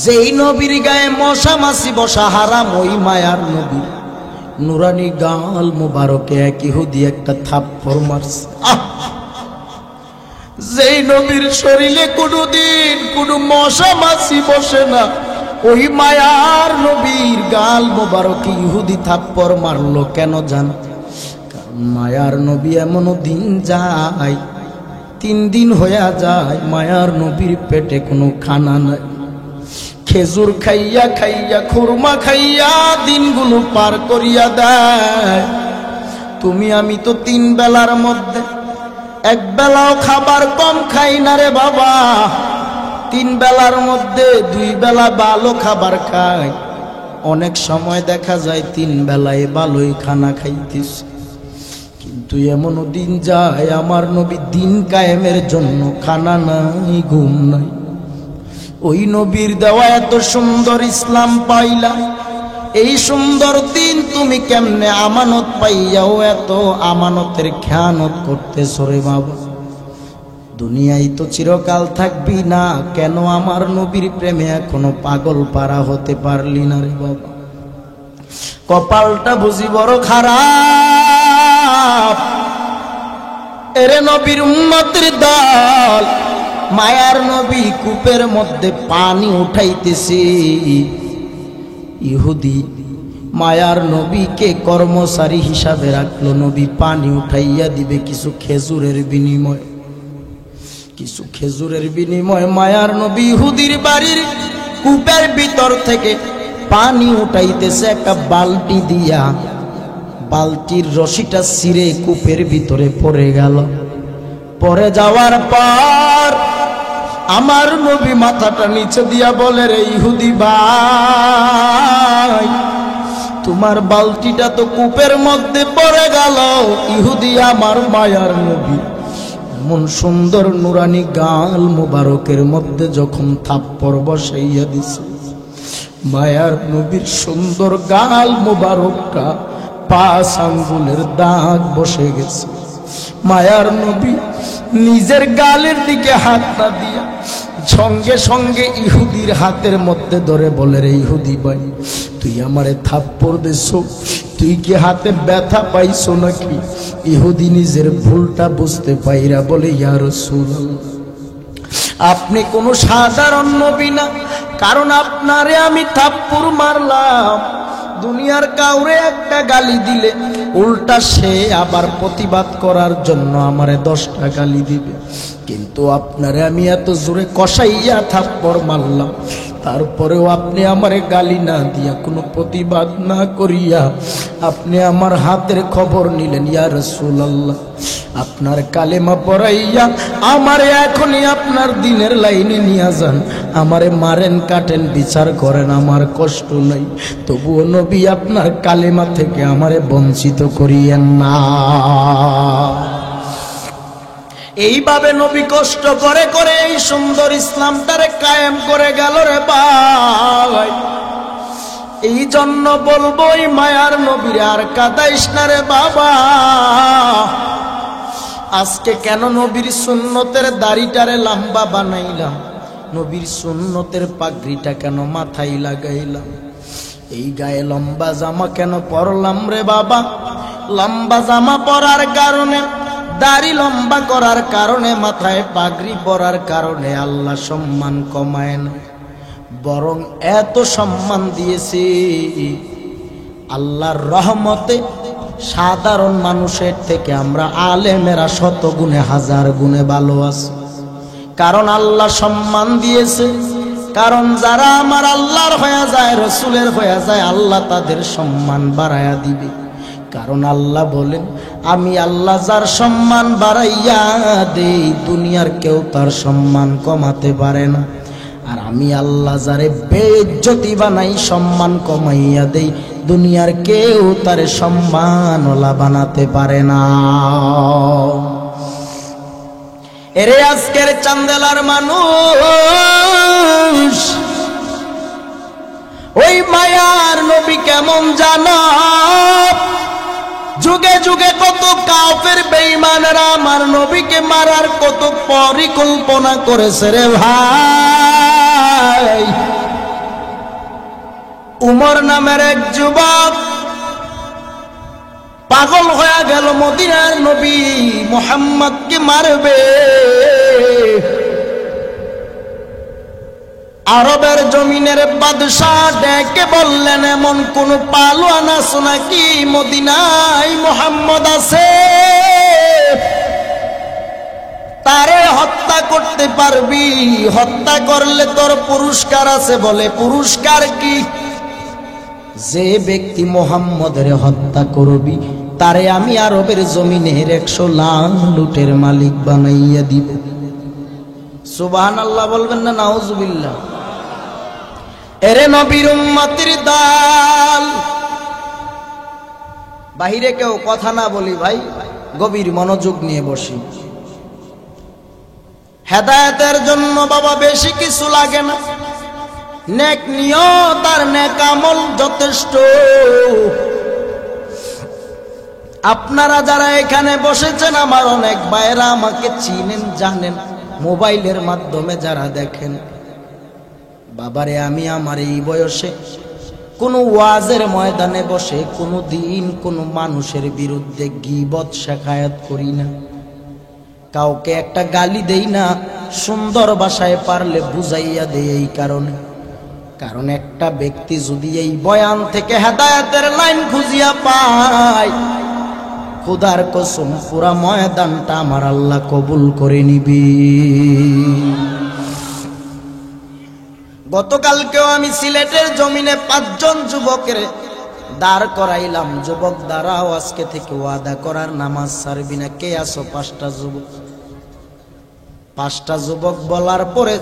যেই নবীর গায়ে মশা মাছি বসা হারাম, ওই মায়ার নবী নুরানি গাল মুবারকে এক ইহুদি একটা থাপ্পড় মারছে। যেই নবীর শরীরে কোনোদিন কোনো মশা মাছি বসে না, ওই মায়ার নবীর গাল মুবারকে ইহুদি থাপ্পড় মারলো কেন জান? কারণ মায়ার নবী এমনও দিন যায়, 3 দিন হইয়া যায় মায়ার নবীর পেটে কোনো খানা নাই। খেজুর খাইয়া খাইয়া, খুরমা খাইয়া দিনগুলো পার করিয়া দেয়। তুমি আমি তো 3 বেলার মধ্যে 1 বেলাও খাবার কম খাই না রে বাবা। 3 বেলার মধ্যে 2 বেলা ভালো খাবার খাই। অনেক সময় দেখা যায় 3 বেলায় ভালোই খানা খাইতেছি, কিন্তু এমনও দিন যায় আমার নবী দিন কায়েমের জন্য খানা নাই, ঘুম নাই। ওই নবীর দেওয়া এত সুন্দর ইসলাম পাইলা, এই সুন্দর দিন তুমি কেমনে আমানত পাইয়াও এত আমানতের খেয়ানত করতেছো রে বাবা? দুনিয়ায় তো চিরকাল থাকবি না, কেন আমার নবীর প্রেমে এখনো পাগল পারা হতে পারলি না রে বাবা? কপালটা বুঝি বড় খারাপ। এরে নবীর উম্মতের দল, মায়ার নবী কূপের মধ্যে পানি উঠাইতেছে। ইহুদি মায়ার নবীকে কর্মচারী হিসাবে রাখলো, নবী পানি উঠাইয়া দিবে কিছু খেজুরের বিনিময়। কিছু খেজুরের বিনিময় মায়ার নবী ইহুদির বাড়ির কূপের ভিতর থেকে পানি উঠাইতেছে একটা বালতি দিয়া। বালতির রশিটা ছিঁড়ে কূপের ভিতরে পড়ে গেল। পড়ে যাওয়ার পর আমার নবী মাথাটা নিচে দিয়া বলে, রে ইহুদি ভাই, তোমার বালতিটা তো কূপের মধ্যে পড়ে গেল। ইহুদি আমার মায়ার নবী এমন সুন্দর নুরানি গাল মোবারকের মধ্যে যখন থাপ্পড় বসাইয়া দিছে, মায়ার নবীর সুন্দর গাল মোবারকটা 5 আঙ্গুলের দাগ বসে গেছে। মায়ার নবী নিজের গালের দিকে হাত না দিয়া সঙ্গে সঙ্গে ইহুদির হাতের মধ্যে ধরে বলে, রে ইহুদি ভাই, তুই আমারে থাপ্পড় দিছো, তুই কি হাতে ব্যথা পাইছো নাকি? ইহুদি নিজের ভুলটা বুঝতে পাইরা বলে, ইয়া রাসূলুল্লাহ, আপনি কোনো সাধারণ নবী না, কারণ আপনারে আমি থাপ্পড় মারলাম। দুনিয়ার কাউরে একটা গালি দিলে উল্টা সে আবার প্রতিবাদ করার জন্য আমারে 10টা গালি দিবে, কিন্তু আপনারে আমি এত জোরে কষাইয়া থাপ্পড় মারলাম, তারপরেও আপনি আমারে গালি না দিয়া কোনো প্রতিবাদ না করিয়া আপনি আমার হাতের খবর নিলেন। ইয়া রাসূলুল্লাহ, আপনার কালেমা পড়াইয়া আমারে এখনই আপনার দিনের লাইনে নিয়ে যান, আমারে মারেন কাটেন বিচার করেন, আমার কষ্ট নাই, তবুও নবী আপনার কালেমা থেকে আমারে বঞ্চিত করিয়েন না। এইভাবে নবী কষ্ট করে করে এই সুন্দর ইসলামটারে কায়েম করে গেল রে ভাই। এই জন্য বলবো, এই মায়ার নবীর আর কাঁদাইস না রে বাবা। আজকে কেন নবীর সুন্নতের দাড়িটারে লম্বা বানাইলাম, নবীর সুন্নতের পাগড়িটা কেন মাথায় লাগাইলাম, এই গায়ে লম্বা জামা কেন পরলাম রে বাবা? লম্বা জামা পরার কারণে, দাড়ি লম্বা করার কারণে, মাথায় পাগড়ি পরার কারণে আল্লাহ সম্মান কমায় না, বরং এত সম্মান দিয়েছে আল্লাহর রহমতে। সাধারণ মানুষের থেকে আমরা আলেমেরা 100 গুণে 1000 গুণে ভালো আছি, কারণ আল্লাহ সম্মান দিয়েছে। কারণ যারা আমার আল্লাহর হয়ে যায়, রসুলের হয়ে যায়, আল্লাহ তাদের সম্মান বাড়ায়া দিবে। কারণ আল্লাহ বলেন, আমি আল্লাহ যার সম্মান বাড়াইয়া দেই, দুনিয়ার কেউ তার সম্মান কমাতে পারে না। আর আমি আল্লাহ যারে বেইজ্জতি বানাই, সম্মান কমাইয়া দেই, দুনিয়ার কেউ তারে সম্মানওয়ালা বানাতে পারে না। এরে আজকের চান্দেলার মানুষ, ওই মায়ার নবী কেমন জানো? যুগে যুগে কত কাফের বেঈমানরা আমার নবীকে মারার কত পরিকল্পনা করেছে রে ভাই। উমর নামের এক যুবক পাগল হয়ে গেল, মদিনার নবী মুহাম্মদকে মারবে। আরবের জমিনের বাদশাহ ডেকে বললেন, এমন কোন পালোয়ান আছো নাকি মদিনায় মুহাম্মদ আছে, তারে হত্যা করতে পারবি? হত্যা করলে তোর পুরস্কার আছে। বলে, পুরস্কার কি? যে ব্যক্তি মুহাম্মদের হত্যা করবি তারে আমি আরবের জমিনের 100 লাখ লুটের মালিক বানাইয়া দিব। সুবহানাল্লাহ বলবেন না নাউজুবিল্লাহ? এরে নবীর উম্মতের দল, বাহিরে কেউ কথা না বলি ভাই, গভীর মনোযোগ নিয়ে বসি। হেদায়েতের জন্য বাবা বেশি কিছু লাগে না, নেক নিয়ত আর নেক আমল যথেষ্ট। আপনারা যারা এখানে বসেছেন, আমার অনেক ভাইরা আমাকে চিনেন, জানেন, মোবাইলের মাধ্যমে যারা দেখেন, বাবারে আমি আমার এই বয়সে কোনো ওয়াজের ময়দানে বসে কোনো দিন কোনো মানুষের বিরুদ্ধে গীবত শেখায়াত করি না, কাউকে একটা গালি দেই না, সুন্দর ভাষায় পারলে বুঝাইয়া দেই। এই কারণে, কারণ একটা ব্যক্তি যদি এই বয়ান থেকে হেদায়েতের লাইন খুঁজিয়া পায়, খোদার কসম পুরা ময়দানটা আমার আল্লাহ কবুল করে নিবি। গতকালকেও আমি সিলেটের জমিনে 5 জন যুবকের দাঁড় করাইলাম। যুবক দাঁড়াও, আজকে থেকে ওয়াদা করার নামাজ ছাড়বি না। কে আসো? 5টা যুবক। 5টা যুবক বলার পরে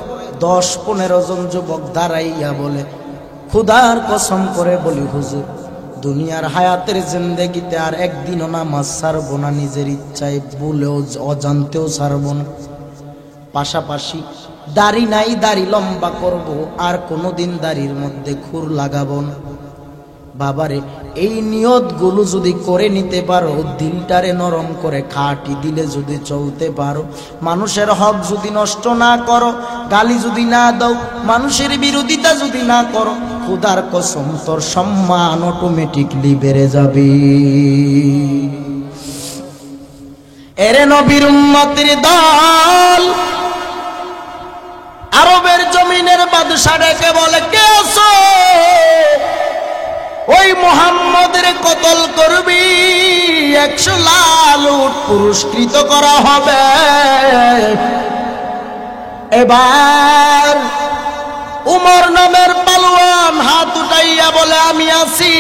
10-15 জন যুবক দাঁড়াইয়া বলে, খুদার কসম করে বলি হুজুর, দুনিয়ার হায়াতের জিন্দেগিতে আর একদিনও নামাজ ছাড়বো না, নিজের ইচ্ছায় ভুলেও অজান্তেও ছাড়বো না। পাশাপাশি দাড়ি নাই, দাড়ি লম্বা করব, আর কোনোদিন দাড়ির মধ্যে খুর লাগাবো না। বাবারে, এই নিয়তগুলো যদি করে নিতে পারো, দিলটারে নরম করে খাঁটি দিলে যদি চলতে পারো, মানুষের হক যদি নষ্ট না করো, গালি যদি না দাও, মানুষের বিরোধিতা যদি না করো, খুদার কসম তোর সম্মান অটোমেটিকলি বেড়ে যাবে। এরে নবীর উম্মতের দল, আরবের জমিনের বাদশা ডেকে বলে, কে আছো? ওই মুহাম্মদের কতল করবি, 100 লাল উট পুরস্কৃত করা হবে। এবার উমর নামের পালোয়ান হাত উঠাইয়া বলে, আমি আছি,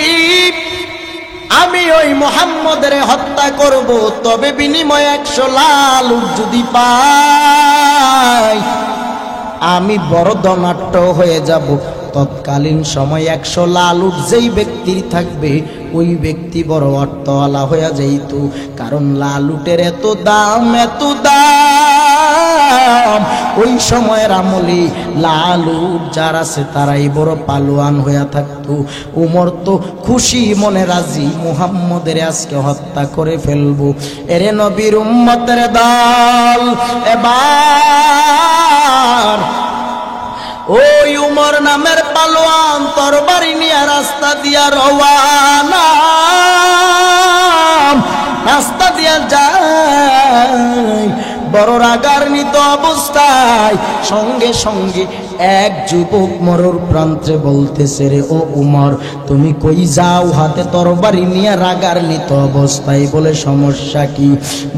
আমি ওই মুহাম্মদের হত্যা করব, তবে বিনিময়ে 100 লাল উট যদি পাই আমি বড় ধনাঢ্য হয়ে যাব। তৎকালীন সময় 100 লাল উট যেই ব্যক্তির থাকবে, ওই ব্যক্তি বড় অর্থওয়ালা হয়ে যাইত। কারণ লাল উটের এত দাম, এত দাম। ওই সময়ের আমলে লাল উট যার আছে তারাই বড় পালোয়ান হয়ে থাকতো। উমর তো খুশি মনে রাজি, মুহাম্মদের আজকে হত্যা করে ফেলবো। এরে নবীর উম্মতের দল, এবার ওই উমর নামের পালোয়ান তরবারি নিয়ে রাস্তা দিয়া রওয়ানা, রাস্তা দিয়া যায়। বড় রাগান্বিত অবস্থায় সঙ্গে সঙ্গে এক যুবক মরুর প্রান্তে বলতেছে, রে ও উমর, তুমি কই যাও হাতে তরবারি নিয়ে রাগান্বিত অবস্থায়? বলে, সমস্যা কি?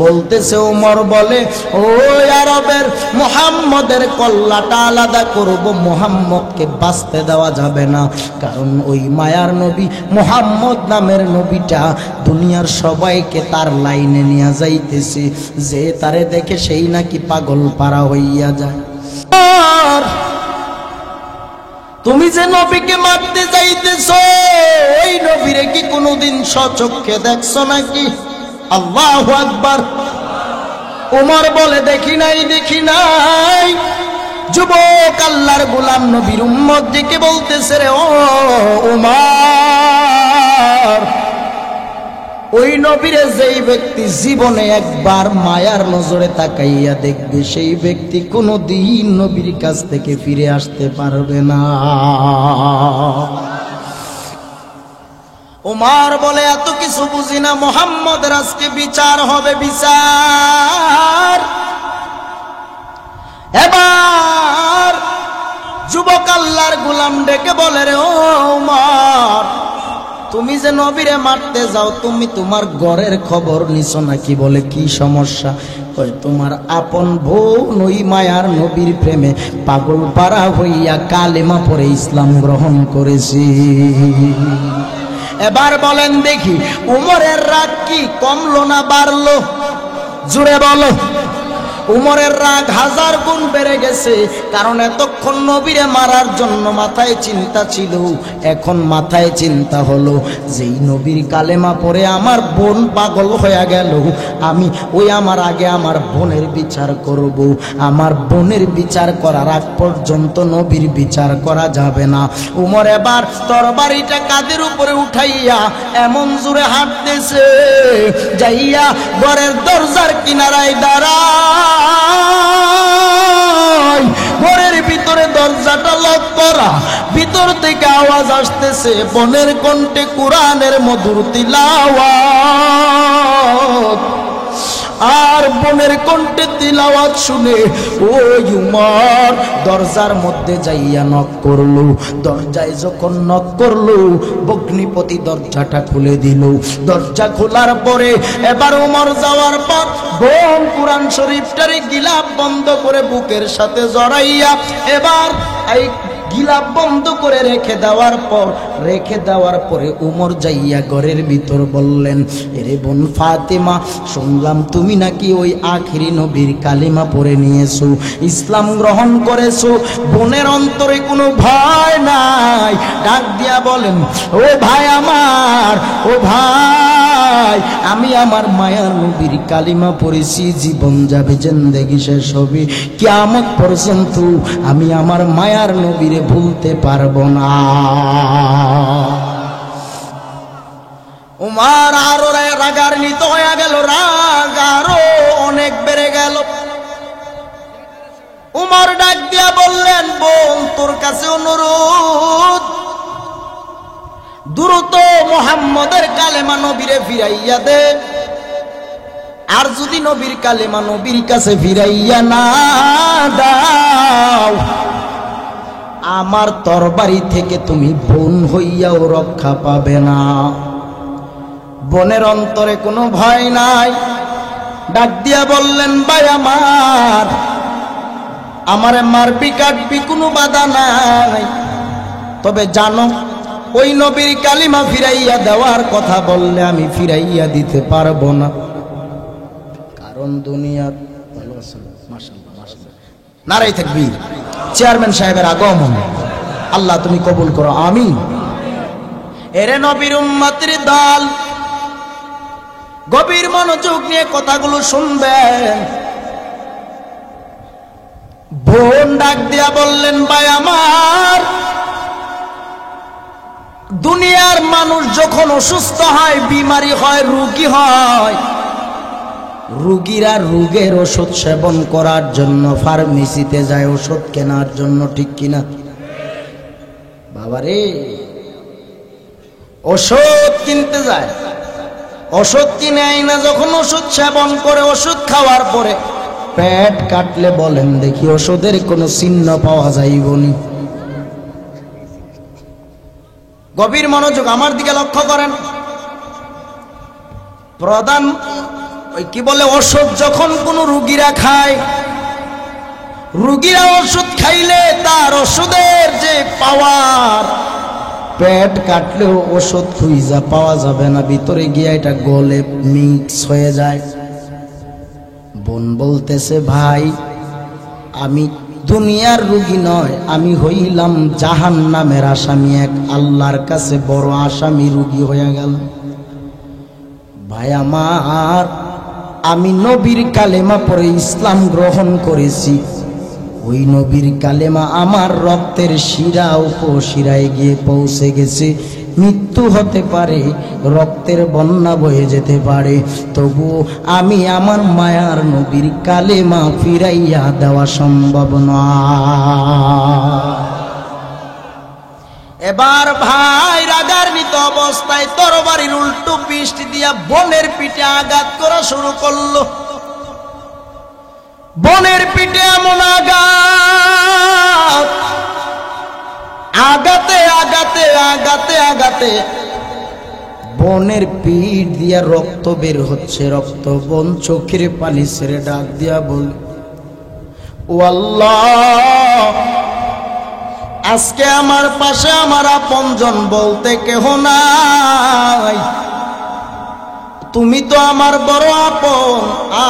বলতেছে উমর বলে, ওই আরবের মুহাম্মদের কল্লাটা আলাদা করব, মুহাম্মদকে বাঁচতে দেওয়া যাবে না। কারণ ওই মায়ার নবী মুহাম্মদ নামের নবীটা দুনিয়ার সবাইকে তার লাইনে নিয়ে যাইতেছে, যে তারে দেখে সেই নাকি পাগল পারা হইয়া যায়। তুমি যে নবীকে মারতে যাইতেছো, ওই নবীরে কি কোনোদিন সচক্ষে দেখছো নাকি? আল্লাহু আকবার। উমর বলে, দেখি নাই, দেখি নাই। যুবক আল্লাহর গোলাম নবীর উম্মত দিকে বলতেছে, রে ও উমর, ওই নবীরে যেই ব্যক্তি জীবনে একবার মায়ার নজরে তাকাইয়া দেখবে, সেই ব্যক্তি কোনোদিন নবীর কাছ থেকে ফিরে আসতে পারবে না। উমর বলে, এত কিছু বুঝি না, মুহাম্মদের আজকে বিচার হবে, বিচার। এবার যুবক আল্লাহর গোলাম ডেকে বলে, রে ও উমর, তুমি যে নবীরে মারতে যাও, তুমি তোমার ঘরের খবর নিছো নাকি? বলে, কি সমস্যা? কয়, তোমার আপন বোন ওই মায়ার নবীর প্রেমে পাগল পারা হইয়া কালেমা পড়ে ইসলাম গ্রহণ করেছি। এবার বলেন দেখি, উমরের রাগ কি কমলো না বাড়লো? জুড়ে বলো। উমরের রাগ 1000 গুণ বেড়ে গেছে। কারণ এতক্ষণ নবীরে মারার জন্য মাথায় চিন্তা ছিল, এখন মাথায় চিন্তা হলো, যেই নবীর কালেমা পড়ে আমার বোন পাগল হয়ে গেল, আমি ওই আমার আগে আমার বোনের বিচার করব। আমার বোনের বিচার করার আগ পর্যন্ত নবীর বিচার করা যাবে না। উমর এবার তরবারিটা কাঁধের উপরে উঠাইয়া এমন জোরে হাঁটতেছে, যাইয়া ঘরের দরজার কিনারায় দাঁড়ায়। ঘরের ভিতরে দরজাটা লক করা, ভিতর থেকে আওয়াজ আসতেছে, বোনের কণ্ঠে কোরআনের মধুর তিলাওয়াত। আর বোনের কণ্ঠে তিলাওয়াত শুনে ওই উমর দরজার মধ্যে যাইয়া নক করলো। দরজায় যখন নক করলো, ভগ্নিপতি দরজাটা খুলে দিল। দরজা খোলার পরে এবার উমর যাওয়ার পর বোন কুরআন শরীফটারে গিলাপ বন্ধ করে বুকের সাথে জড়াইয়া এবার এই গিলাপ বন্ধ করে রেখে দেওয়ার পরে উমর যাইয়া ঘরের ভিতর বললেন, এরে বোন ফাতেমা, শুনলাম তুমি নাকি ওই আখিরি নবীর কালিমা পড়ে নিয়েছো, ইসলাম গ্রহণ করেছো, বোনের অন্তরে কোনো ভয় নাই। ডাক দিয়া বলেন, ও ভাই আমার, ও ভাই, আমি আমার মায়ার নবীর কালিমা পড়েছি, জীবন যাবে, জিন্দেগি শেষ হবে, কিয়ামত পর্যন্ত আমি আমার মায়ার নবীরে ভুলতে পারবো না। উমার আরো রাগান্বিত হয়ে গেল, রাগ আরো অনেক বেড়ে গেল। উমর ডাক দিয়া বললেন, বোন, তোর কাছে অনুরোধ, দ্রুত মুহাম্মদের কালেমা নবীরে ফিরাইয়া দে, আর যদি নবীর কালেমা নবীর কাছে ফিরাইয়া না দাও, আমার তরবারি থেকে তুমি বোন হইয়াও রক্ষা পাবে না। বোনের অন্তরে কোনো ভয় নাই। ডাক দিয়া বললেন, ভাই আমার, আমারে মারবি কাটবি, কোনো বাধা নাই, তবে জানো ওই নবীর কালিমা ফিরাইয়া দেওয়ার কথা বললে আমি ফিরাইয়া দিতে পারবো না, কারণ দুনিয়ার ভালো আছে। মাশাআল্লাহ, মাশাআল্লাহ, নারাই তাকবীর। চেয়ারম্যান সাহেবের আগমন, আল্লাহ তুমি কবুল করো, আমিন। এরে নবীর উম্মতের দল, গভীর মনোযোগ নিয়ে কথাগুলো শুনবেন। বোন ডাক দিয়া বললেন, ভাই আমার, দুনিয়ার মানুষ যখন অসুস্থ হয়, বিমারি হয়, রোগী হয়, রোগীরা রোগের ওষুধ সেবন করার জন্য ফার্মেসিতে যায় ওষুধ কেনার জন্য, ঠিক কিনা বাবারে? ওষুধ কিনতে যায়, ওষুধ কিনে আইনা যখন ওষুধ সেবন করে, ওষুধ খাওয়ার পরে পেট কাটলে বলেন দেখি ওষুধের কোনো চিহ্ন পাওয়া যাইবনি? গভীর মনোযোগ আমার দিকে লক্ষ্য করেন। প্রধান ওই কি বলে, ওষুধ যখন কোন রোগীরা খায়, রোগীরা ওষুধ খাইলে তার ওষুধের যে পাওয়ার, পেট কাটলেও ওষুধ খুঁজা পাওয়া যাবে না, ভিতরে গিয়ে এটা গলে মিক্স হয়ে যায়। বোন বলতেছে, ভাই আমি দুনিয়ার রোগী নয়, আমি হইলাম জাহান্নামের আসামি, এক আল্লাহর কাছে বড় আসামি রোগী হয়ে গেল। ভাই আমার, আমি নবীর কালেমা পড়ে ইসলাম গ্রহণ করেছি, ওই নবীর কালেমা আমার রক্তের শিরা উপশিরায় গিয়ে পৌঁছে গেছে। মৃত্যু হতে পারে, রক্তের বন্যা বয়ে যেতে পারে, তবু আমি আমার মায়ার নবীর কালেমা ফিরাইয়া দেওয়া সম্ভব নয়। এবার ভাই রাগান্বিত অবস্থায় তরবারির উল্টো পিঠ দিয়া বোনের পিঠে আঘাত করা শুরু করলো। বোনের পিঠে এমন আঘাত, আঘাতে আঘাতে আঘাতে আঘাতে বোনের পিঠ দিয়া রক্ত বের হচ্ছে, রক্ত। বোন চোখের পানি ছেড়ে ডাক দিয়া বলে, ও আল্লাহ, আজকে আমার পাশে আমার আপনজন বলতে কেহ নাই, তুমি তো আমার বড় আপন,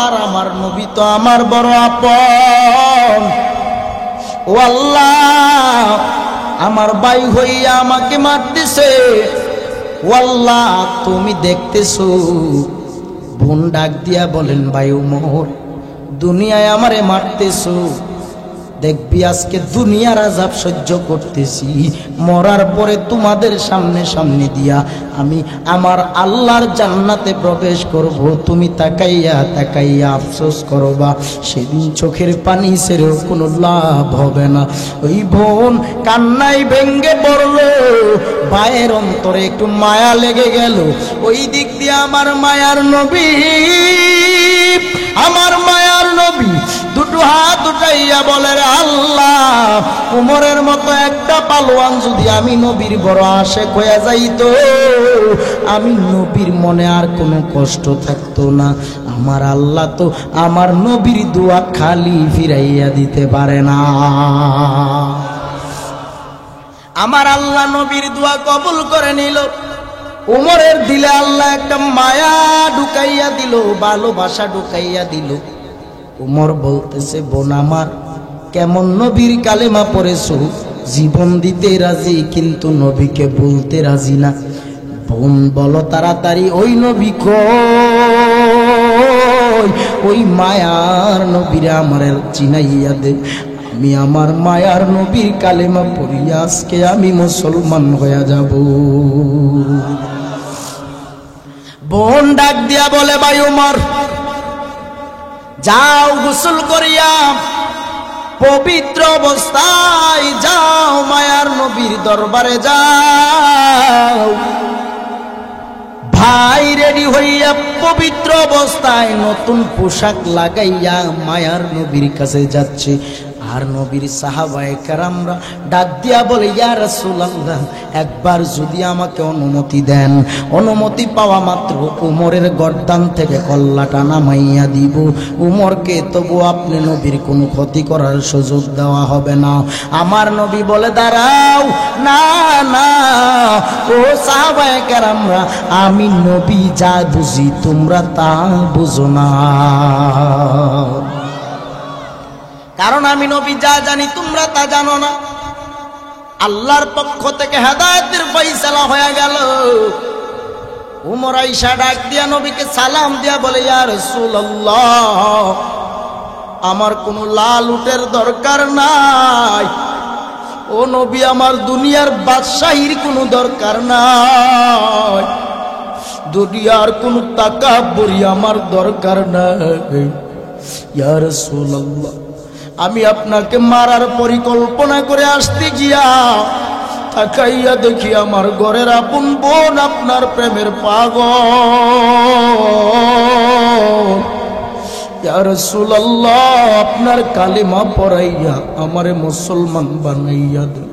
আর আমার নবী তো আমার বড় আপন। ও আল্লাহ, আমার ভাই হইয়া আমাকে মারতেছে, ও আল্লাহ তুমি দেখতেছো। বোন ডাক দিয়া বলেন, ভাই উমর, দুনিয়ায় আমারে মারতেছো, দেখবি আজকে দুনিয়ার আযাব সহ্য করতেছি, মরার পরে তোমাদের সামনে সামনে দিয়া আমি আমার আল্লাহর জান্নাতে প্রবেশ করব, তুমি তাকাইয়া তাকাইয়া আফসোস করবা, সেদিন চোখের পানি ছেড়েও কোনো লাভ হবে না। ওই বোন কান্নায় ভেঙ্গে পড়লো, ভাইয়ের অন্তরে একটু মায়া লেগে গেল। ওই দিক দিয়ে আমার মায়ার নবী, আমার মায়ার নবী দুটো হাত উঠাইয়া বলে, আল্লাহ, উমরের মতো একটা পালোয়ান যদি আমি নবীর বড় আশেক হয়ে যাইতো, আমি নবীর মনে আর কোনো কষ্ট থাকতো না। আমার আল্লাহ তো আমার নবীর দোয়া খালি ফিরাইয়া দিতে পারে না। আমার আল্লাহ নবীর দোয়া কবুল করে নিল। উমরের দিলে আল্লাহ একটা মায়া ঢুকাইয়া দিল, ভালোবাসা ঢুকাইয়া দিল। উমর বলতেছে, বোন আমার, কেমন নবীর কালেমা পড়েছো, জীবন দিতে রাজি কিন্তু নবীকে বলতে রাজি না। বোন বলো তাড়াতাড়ি, ওই নবী কই, ওই মায়ার নবীরে আমার চিনাইয়া দে। আমি আমার মায়ার নবীর কালেমা পড়িয়া আজকে আমি মুসলমান হইয়া যাব। বোন ডাক দিয়া বলে, ভাই উমর, যাও গোসল করিয়া পবিত্র অবস্থায় যাও, মায়ার নবীর দরবারে যাও। ভাই রেডি হইয়া পবিত্র অবস্থায় নতুন পোশাক লাগাইয়া মায়ার নবীর কাছে যাচ্ছে। আর নবীর সাহাবায়ে কেরামরা ডাক দিয়া বলে, ইয়া রাসূলুল্লাহ, একবার যদি আমাকে অনুমতি দেন, অনুমতি পাওয়া মাত্র উমরের গর্দান থেকে কল্লাটা নামাইয়া দিব। উমরকে তবু আপনি নবীর কোনো ক্ষতি করার সুযোগ দেওয়া হবে না। আমার নবী বলে, দাঁড়াও, না না, ও সাহাবায়ে কেরামরা, আমি নবী যা বুঝি তোমরা তা বুঝো না। কারণ আমি নবী যা জানি তোমরা তা জানো না। আল্লাহর পক্ষ থেকে হেদায়েতের ফয়সালা হয়ে গেল। উমর আয়েশা ডাক দিয়া নবীকে সালাম দিয়া বলে, ইয়া রাসূলুল্লাহ, আমার কোনো লাল উটের দরকার নাই। ও নবী, আমার দুনিয়ার বাদশাহীর কোনো দরকার নাই, দুনিয়ার কোনো তাকাব্বুরি আমার দরকার নাই। ইয়া রাসূলুল্লাহ, আমি আপনাকে মারার পরিকল্পনা করে আসতে গিয়া তাকাইয়া দেখি আমার ঘরের আপন বোন আপনার প্রেমের পাগল। ইয়া রাসূলুল্লাহ, আপনার কালিমা পড়াইয়া আমারে মুসলমান বানাইয়া দেন।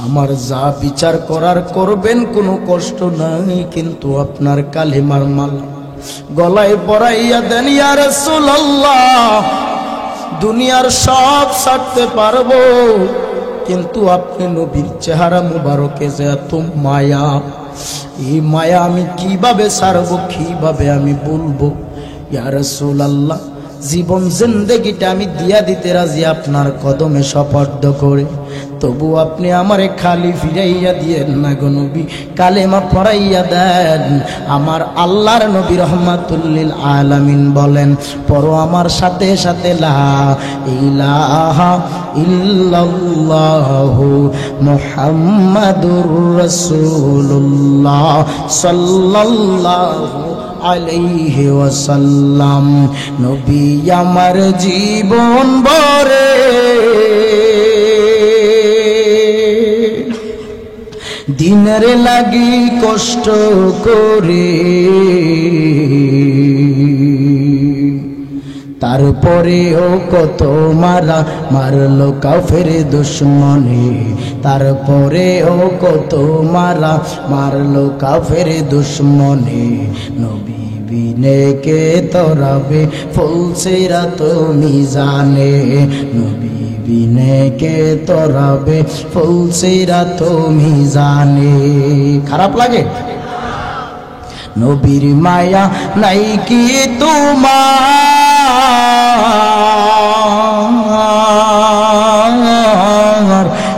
আমার যা বিচার করার করবেন, কোনো কষ্ট নাই, কিন্তু আপনার কালিমার মালা গলায় পরাইয়া দেন। ইয়া রাসূলুল্লাহ, দুনিয়ার সব ছাড়তে পারবো, কিন্তু আপনি নবীর চেহারা মুবারকে যে এত মায়া, এই মায়া আমি কিভাবে ছাড়বো, কিভাবে আমি বলবো? ইয়া রাসূলুল্লাহ, জীবন জিন্দেগিটা আমি দিয়া দিতে রাজি আপনার কদমে সুপার্দ করে, তবু আপনি আমারে খালি ফিরাইয়া দিয়েন না গো নবী, কালেমা পড়াইয়া দেন। আমার আল্লাহর নবী রহমাতুল লিল আলামিন বলেন, পড়ো আমার সাথে সাথে, লা ইলাহা ইল্লাল্লাহু মুহাম্মাদুর রাসূলুল্লাহ সাল্লাল্লাহু আলাইহি ওয়াসাল্লাম। নবী আমার জীবন ভরে দিনের লাগি কষ্ট করে, তারপরেও কত মারা মারলো কাফের দুশমনে, তারপরেও কত মারা মারলো কাফের দুশমনে। নবী বিনে কে তরাবে ফুলসিরাত মিজানে, নবী বিনে কে তরাবে ফুলসিরাত মিজানে। খারাপ লাগে? নবীর মায়া নাই কি তোমার,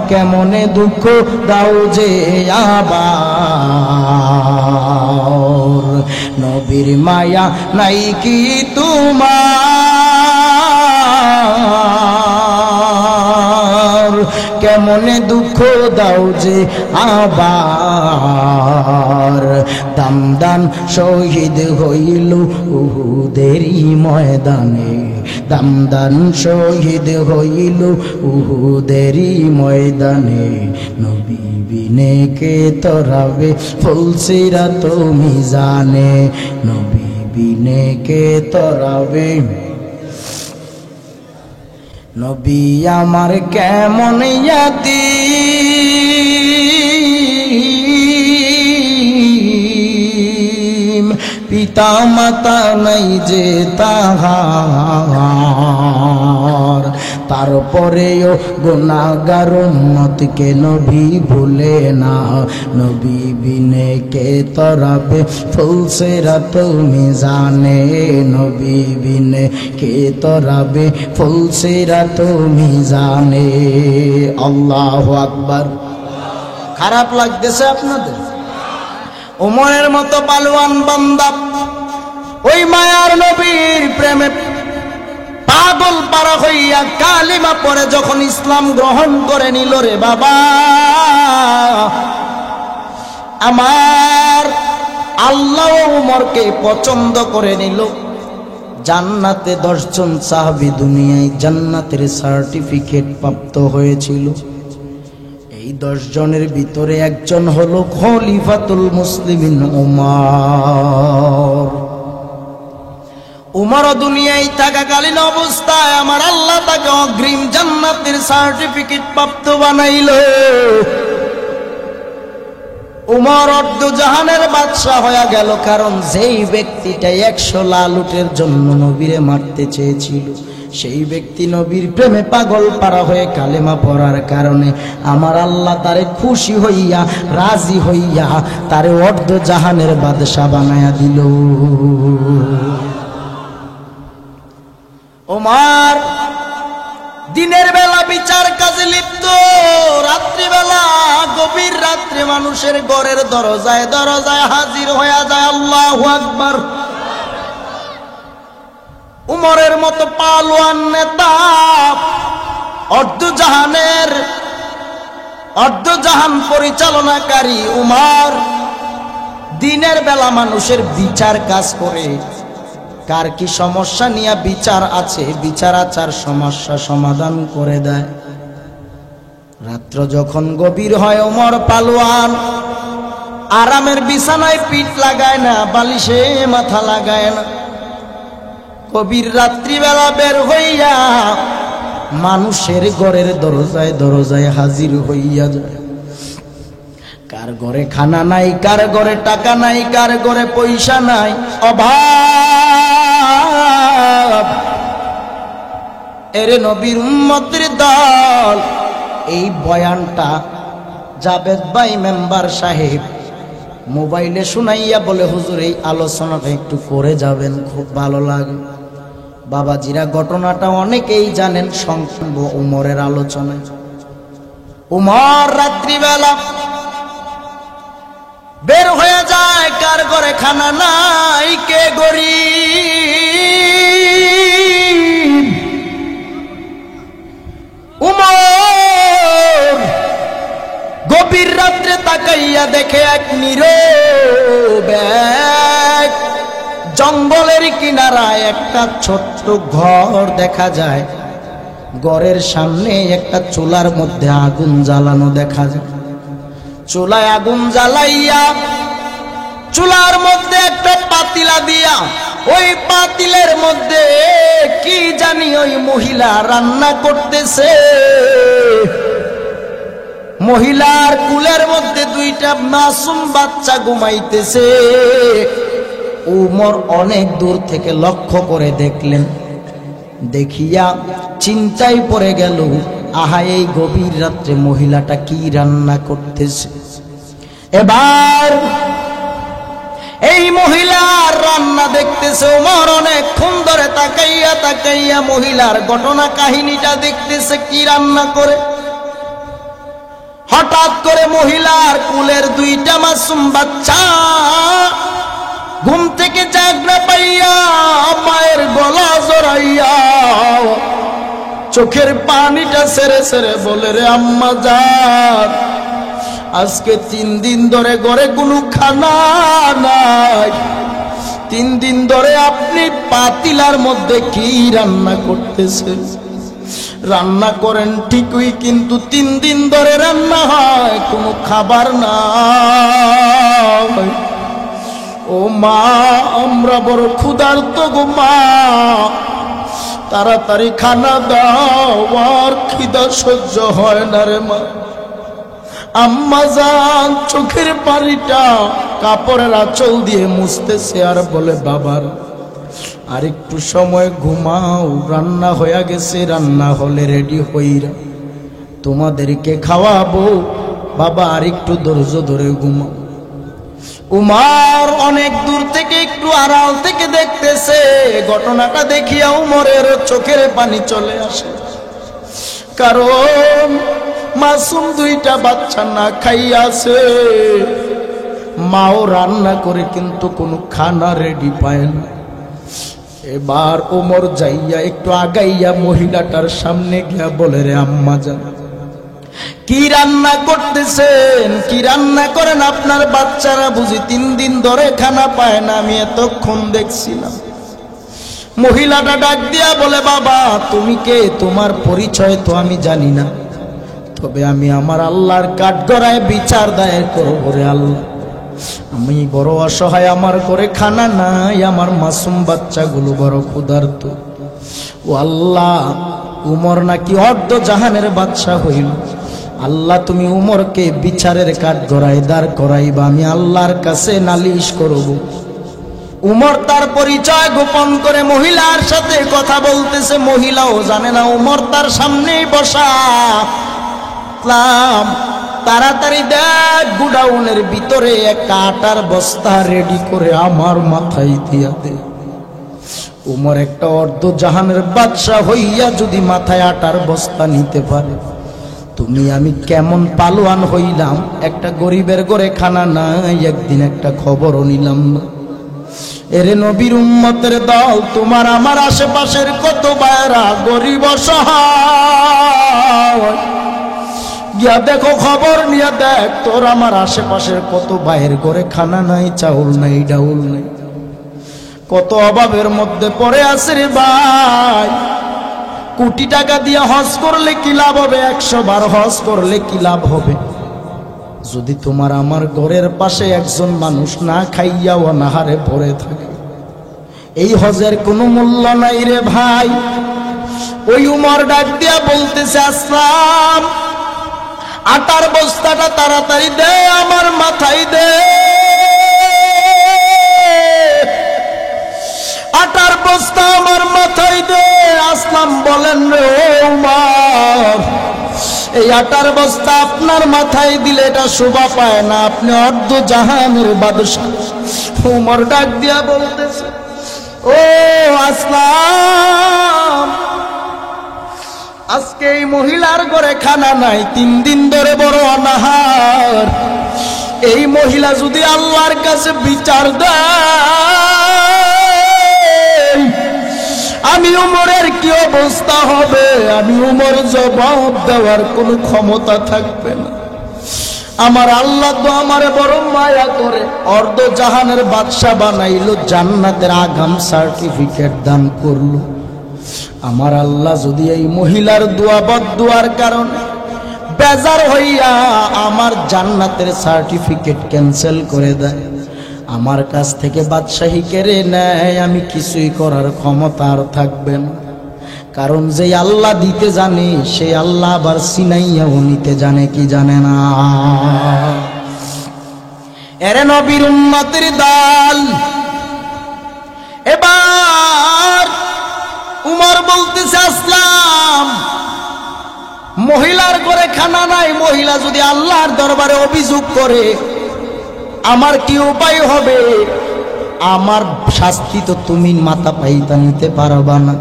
কেমনে দুঃখ দাও যে আবার। নবীর মায়া নাই কি তোমার, কেমনে দুঃখ দাও যে আবার। দামদান শহীদ হইল উহুদেরই ময়দানে, দামদান শহীদ হইল উহুদেরই ময়দানে। নবী বিনে কে তরাবে ফুলসিরাত মিজানে, নবী বিনে কে তরাবে। নবী আমার কেমন ইয়াতীম, পিতা মাতা নাই যে তাহার, তারপরেও গুনাহগার উম্মতকে নবী ভুলে না। নবী বিনে কে তরাবে ফুলসিরাত মিজানে, নবী বিনে কে তরাবে ফুলসিরাত মিজানে। আল্লাহু আকবার। খারাপ লাগতেছে আপনাদের? ওমরের মতো পালোয়ান বান্দা ওই মায়ার নবীর প্রেমে পাগল পারা হইয়া কালিমা পড়ে যখন ইসলাম গ্রহণ করে নিল রে বাবা, আমার আল্লাহ ওমরকে পছন্দ করে নিল। জান্নাতে 10 জন সাহাবী দুনিয়ায় জান্নাতের সার্টিফিকেট প্রাপ্ত হয়েছিল। এই 10 জনের ভিতরে একজন হলো খলিফাতুল মুসলিমিন ওমর। উমর দুনিয়ায় থাকাকালীন অবস্থায় আমার আল্লাহ তাকে অগ্রিম জান্নাতের সার্টিফিকেট প্রাপ্ত বানাইল। উমর অর্ধ জাহানের বাদশা হয়ে গেল, কারণ যেই ব্যক্তিটা 100 লাল উটের জন্য নবীরে মারতে চেয়েছিল সেই ব্যক্তি নবীর প্রেমে পাগল পারা হয়ে কালেমা পড়ার কারণে আমার আল্লাহ তারে খুশি হইয়া রাজি হইয়া তারে অর্ধ জাহানের বাদশা বানায়া দিল। ওমর দিনের বেলা বিচার কাজে লিপ্ত, রাত্রিবেলা গভীর রাত্রে মানুষের ঘরের দরজায় দরজায় হাজির হয়ে যায়। আল্লাহু আকবার। উমরের মতো পালোয়ান নেতা, অর্ধজাহান পরিচালনাকারী উমর দিনের বেলা মানুষের বিচার কাজ করে। কার কি সমস্যা নিয়ে বিচার আছে, বিচার আচার সমস্যা সমাধান করে দেয়। রাত্র যখন গভীর হয় ওমর পালোয়ান আরামের বিছানায় পিঠ লাগায় না, বালিশে মাথা লাগায় না। গভীর রাত্রিবেলা বের হইয়া মানুষের ঘরের দরজায় দরজায় হাজির হইয়া যায়। কার ঘরে খানা নাই, কার ঘরে টাকা নাই, কার ঘরে পয়সা নাই, অভাব। এরে নবীর উম্মতের দল, এই বয়ানটা জাবেদ ভাই মেম্বার সাহেব মোবাইলে শুনাইয়া বলে, হুজুর এই আলোচনাটা একটু করে যাবেন, খুব ভালো লাগে। বাবাজিরা ঘটনাটা অনেকেই জানেন, সংক্ষেপ উমরের আলোচনায়। উমর রাত্রিবেলা বের হয়ে যায়, কার ঘরে খানা নাই, কে গরিব। উমর গভীর রাত্রে তাকাইয়া দেখে এক নীরব জঙ্গলের কিনারায় একটা ছোট্ট ঘর দেখা যায়। ঘরের সামনে একটা চুলার মধ্যে আগুন জ্বালানো দেখা যায়। চুলায় আগুন জ্বালাইয়া চুলার মধ্যে একটা পাতিলা দিয়া ওই পাতিলের মধ্যে কি জানি ওই মহিলা রান্না করতেছে। মহিলার কুলের মধ্যে 2টা মাসুম বাচ্চা ঘুমাইতেছে। উমর অনেক দূর থেকে লক্ষ্য করে দেখলেন, দেখিয়া চিন্তায় পড়ে গেল, আহা এই গভীর রাত্রে মহিলাটা কি রান্না করতেছে। এবার এই মহিলার রান্না দেখতেছে। ওমর অনেকক্ষণ ধরে তাকাইয়া তাকাইয়া মহিলার ঘটনা কাহিনীটা দেখতেছে, কি রান্না করে। হঠাৎ করে মহিলার কুলের 2টা মাসুম বাচ্চা ঘুম থেকে জাগনা পাইয়া মায়ের গলা জড়াইয়া চোখের পানিটা সেরে সেরে বলে, রে আম্মা জান, আজকে 3 দিন ধরে ঘরে কোনো খানা নাই। 3 দিন ধরে আপনি পাতিলার মধ্যে কি রান্না করতেছেন? রান্না করেন ঠিকই, কিন্তু 3 দিন ধরে রান্না হয় কোনো খাবার নাই। ও মা, আমরা বড় ক্ষুধার্ত গো মা, তাড়াতাড়ি খানা দাও, আর খিদা সহ্য হয় না রে মা। আম্মা জান চোখের পানিটা কাপড়ের আঁচল দিয়ে মুছতেছে আর বলে, বাবার আর একটু সময় ঘুমাও, রান্না হয়ে গেছে, রান্না হলে রেডি হইরা তোমাদেরকে খাওয়াবো। বাবা আর একটু ধৈর্য ধরে ঘুমাও। উমর অনেক দূর থেকে একটু আড়াল থেকে দেখতেছে। ঘটনাটা দেখিয়া উমরের চোখের পানি চলে আসে, কারণ মাসুম দুইটা বাচ্চা না খাইয়াছে। মাও রান্না করে কিন্তু কোনো খানা রেডি পায় না। এবার ওমর যাইয়া একটু আগাইয়া মহিলাটার সামনে গিয়া বলে, রে আম্মা জান, কি রান্না করতেছেন? কি রান্না করেন? আপনার বাচ্চারা বুঝি 3 দিন ধরে খানা পায় না, আমি এতক্ষণ দেখছিলাম। মহিলাটা ডাক দিয়া বলে, বাবা তুমি কে? তোমার পরিচয় তো আমি জানি না, তবে আমি আমার আল্লাহর কাঠগড়ায় বিচার দায়ের করব। রে আল্লাহ, আমি বড় অসহায়, আমার করে খানা নাই, আমার মাসুম বাচ্চাগুলো বড় ক্ষুধার্ত। ও আল্লাহ, উমর নাকি অর্ধ জাহানের বাদশা হইল। আল্লাহ তুমি উমরকে বিচারের কাঠগড়ায় দাঁড় করাইবা, আমি আল্লাহর কাছে নালিশ করব। উমর তার পরিচয় গোপন করে মহিলার সাথে কথা বলতেছে। মহিলাও জানে না উমর তার সামনেই বসা। তাড়াতাড়ি দেখ, গুডাউনের ভিতরে একটা আটার বস্তা রেডি করে আমার মাথায় দিয়া দে। উমর একটা অর্ধ জাহানের বাদশা হইয়া যদি মাথায় আটার বস্তা নিতে পারে, তুমি আমি কেমন পালোয়ান হইলাম। একটা গরিবের ঘরে খানা নাই, একদিন একটা খবরও নিলাম না। এরে নবীর উম্মতের দল, তোমার আমার আশেপাশের কত ভাইরা গরিব অসহায়, গিয়া দেখো, খবর নিয়ে দেখ, তোর আমার আশেপাশের কত ভাইয়ের ঘরে খানা নাই, চাউল নাই, ডাউল নাই, কত অভাবের মধ্যে পড়ে আছে রে ভাই। কোটি টাকা দিয়ে হজ করলে কি লাভ হবে? 100 বার হজ করলে কি লাভ হবে যদি তোমার আমার ঘরের পাশে একজন মানুষ না খাইয়া অনাহারে পড়ে থাকে? এই হজের কোনো মূল্য নাই রে ভাই। ওই উমর ডাক দিয়া বলতেছে, আসলাম, আটার বস্তাটা তাড়াতাড়ি দে, আমার মাথায় দে। আটার বস্তা আমার মাথায় দে। আসলাম বলেন, রে উমর, এই আটার বস্তা আপনার মাথায় দিলে এটা শোভা পায় না, আপনি অর্ধ জাহানের বাদশা। উমর ডাক দিয়া বলতেছে, ও আসলাম, আজকে এই মহিলার ঘরে খানা নাই, 3 দিন ধরে বড় অনাহার। এই মহিলা যদি আল্লাহর কাছে বিচার দেয়, আমি উমরের কি অবস্থা হবে? আমি উমর জবাব দেওয়ার কোনো ক্ষমতা থাকবে না। আমার আল্লাহ তো আমারে বড় মায়া করে অর্ধ জাহানের বাদশা বানাইলো, জান্নাতের আগাম সার্টিফিকেট দান করলো। আমার আল্লাহ যদি এই মহিলার দোয়া বদদুয়ার কারণে বেজার হইয়া আমার জান্নাতের সার্টিফিকেট ক্যান্সেল করে দেয়, আমার কাছ থেকে বাদশাহী কেড়ে নেয়, আমি কিছুই করার ক্ষমতা আর থাকবে না। কারণ যে আল্লাহ দিতে জানে, সেই আল্লাহ আবার সিনাইয়াও নিতে জানে কি জানে না? এরে নবীর উম্মতের দল, এবার উমর বলতেছে, আসলাম, মহিলার ঘরে খানা নাই, মহিলা যদি আল্লাহর দরবারে অভিযোগ করে, আমার কি উপায় হবে? আমার শাস্তি তো তুমি মাথা পাইতা নিতে পারবা না।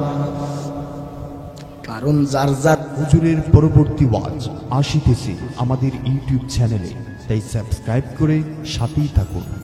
কারণ যার যার হুজুরের পরবর্তী ওয়াজ আসিতেছে আমাদের ইউটিউব চ্যানেলে, তাই সাবস্ক্রাইব করে সাথেই থাকুন।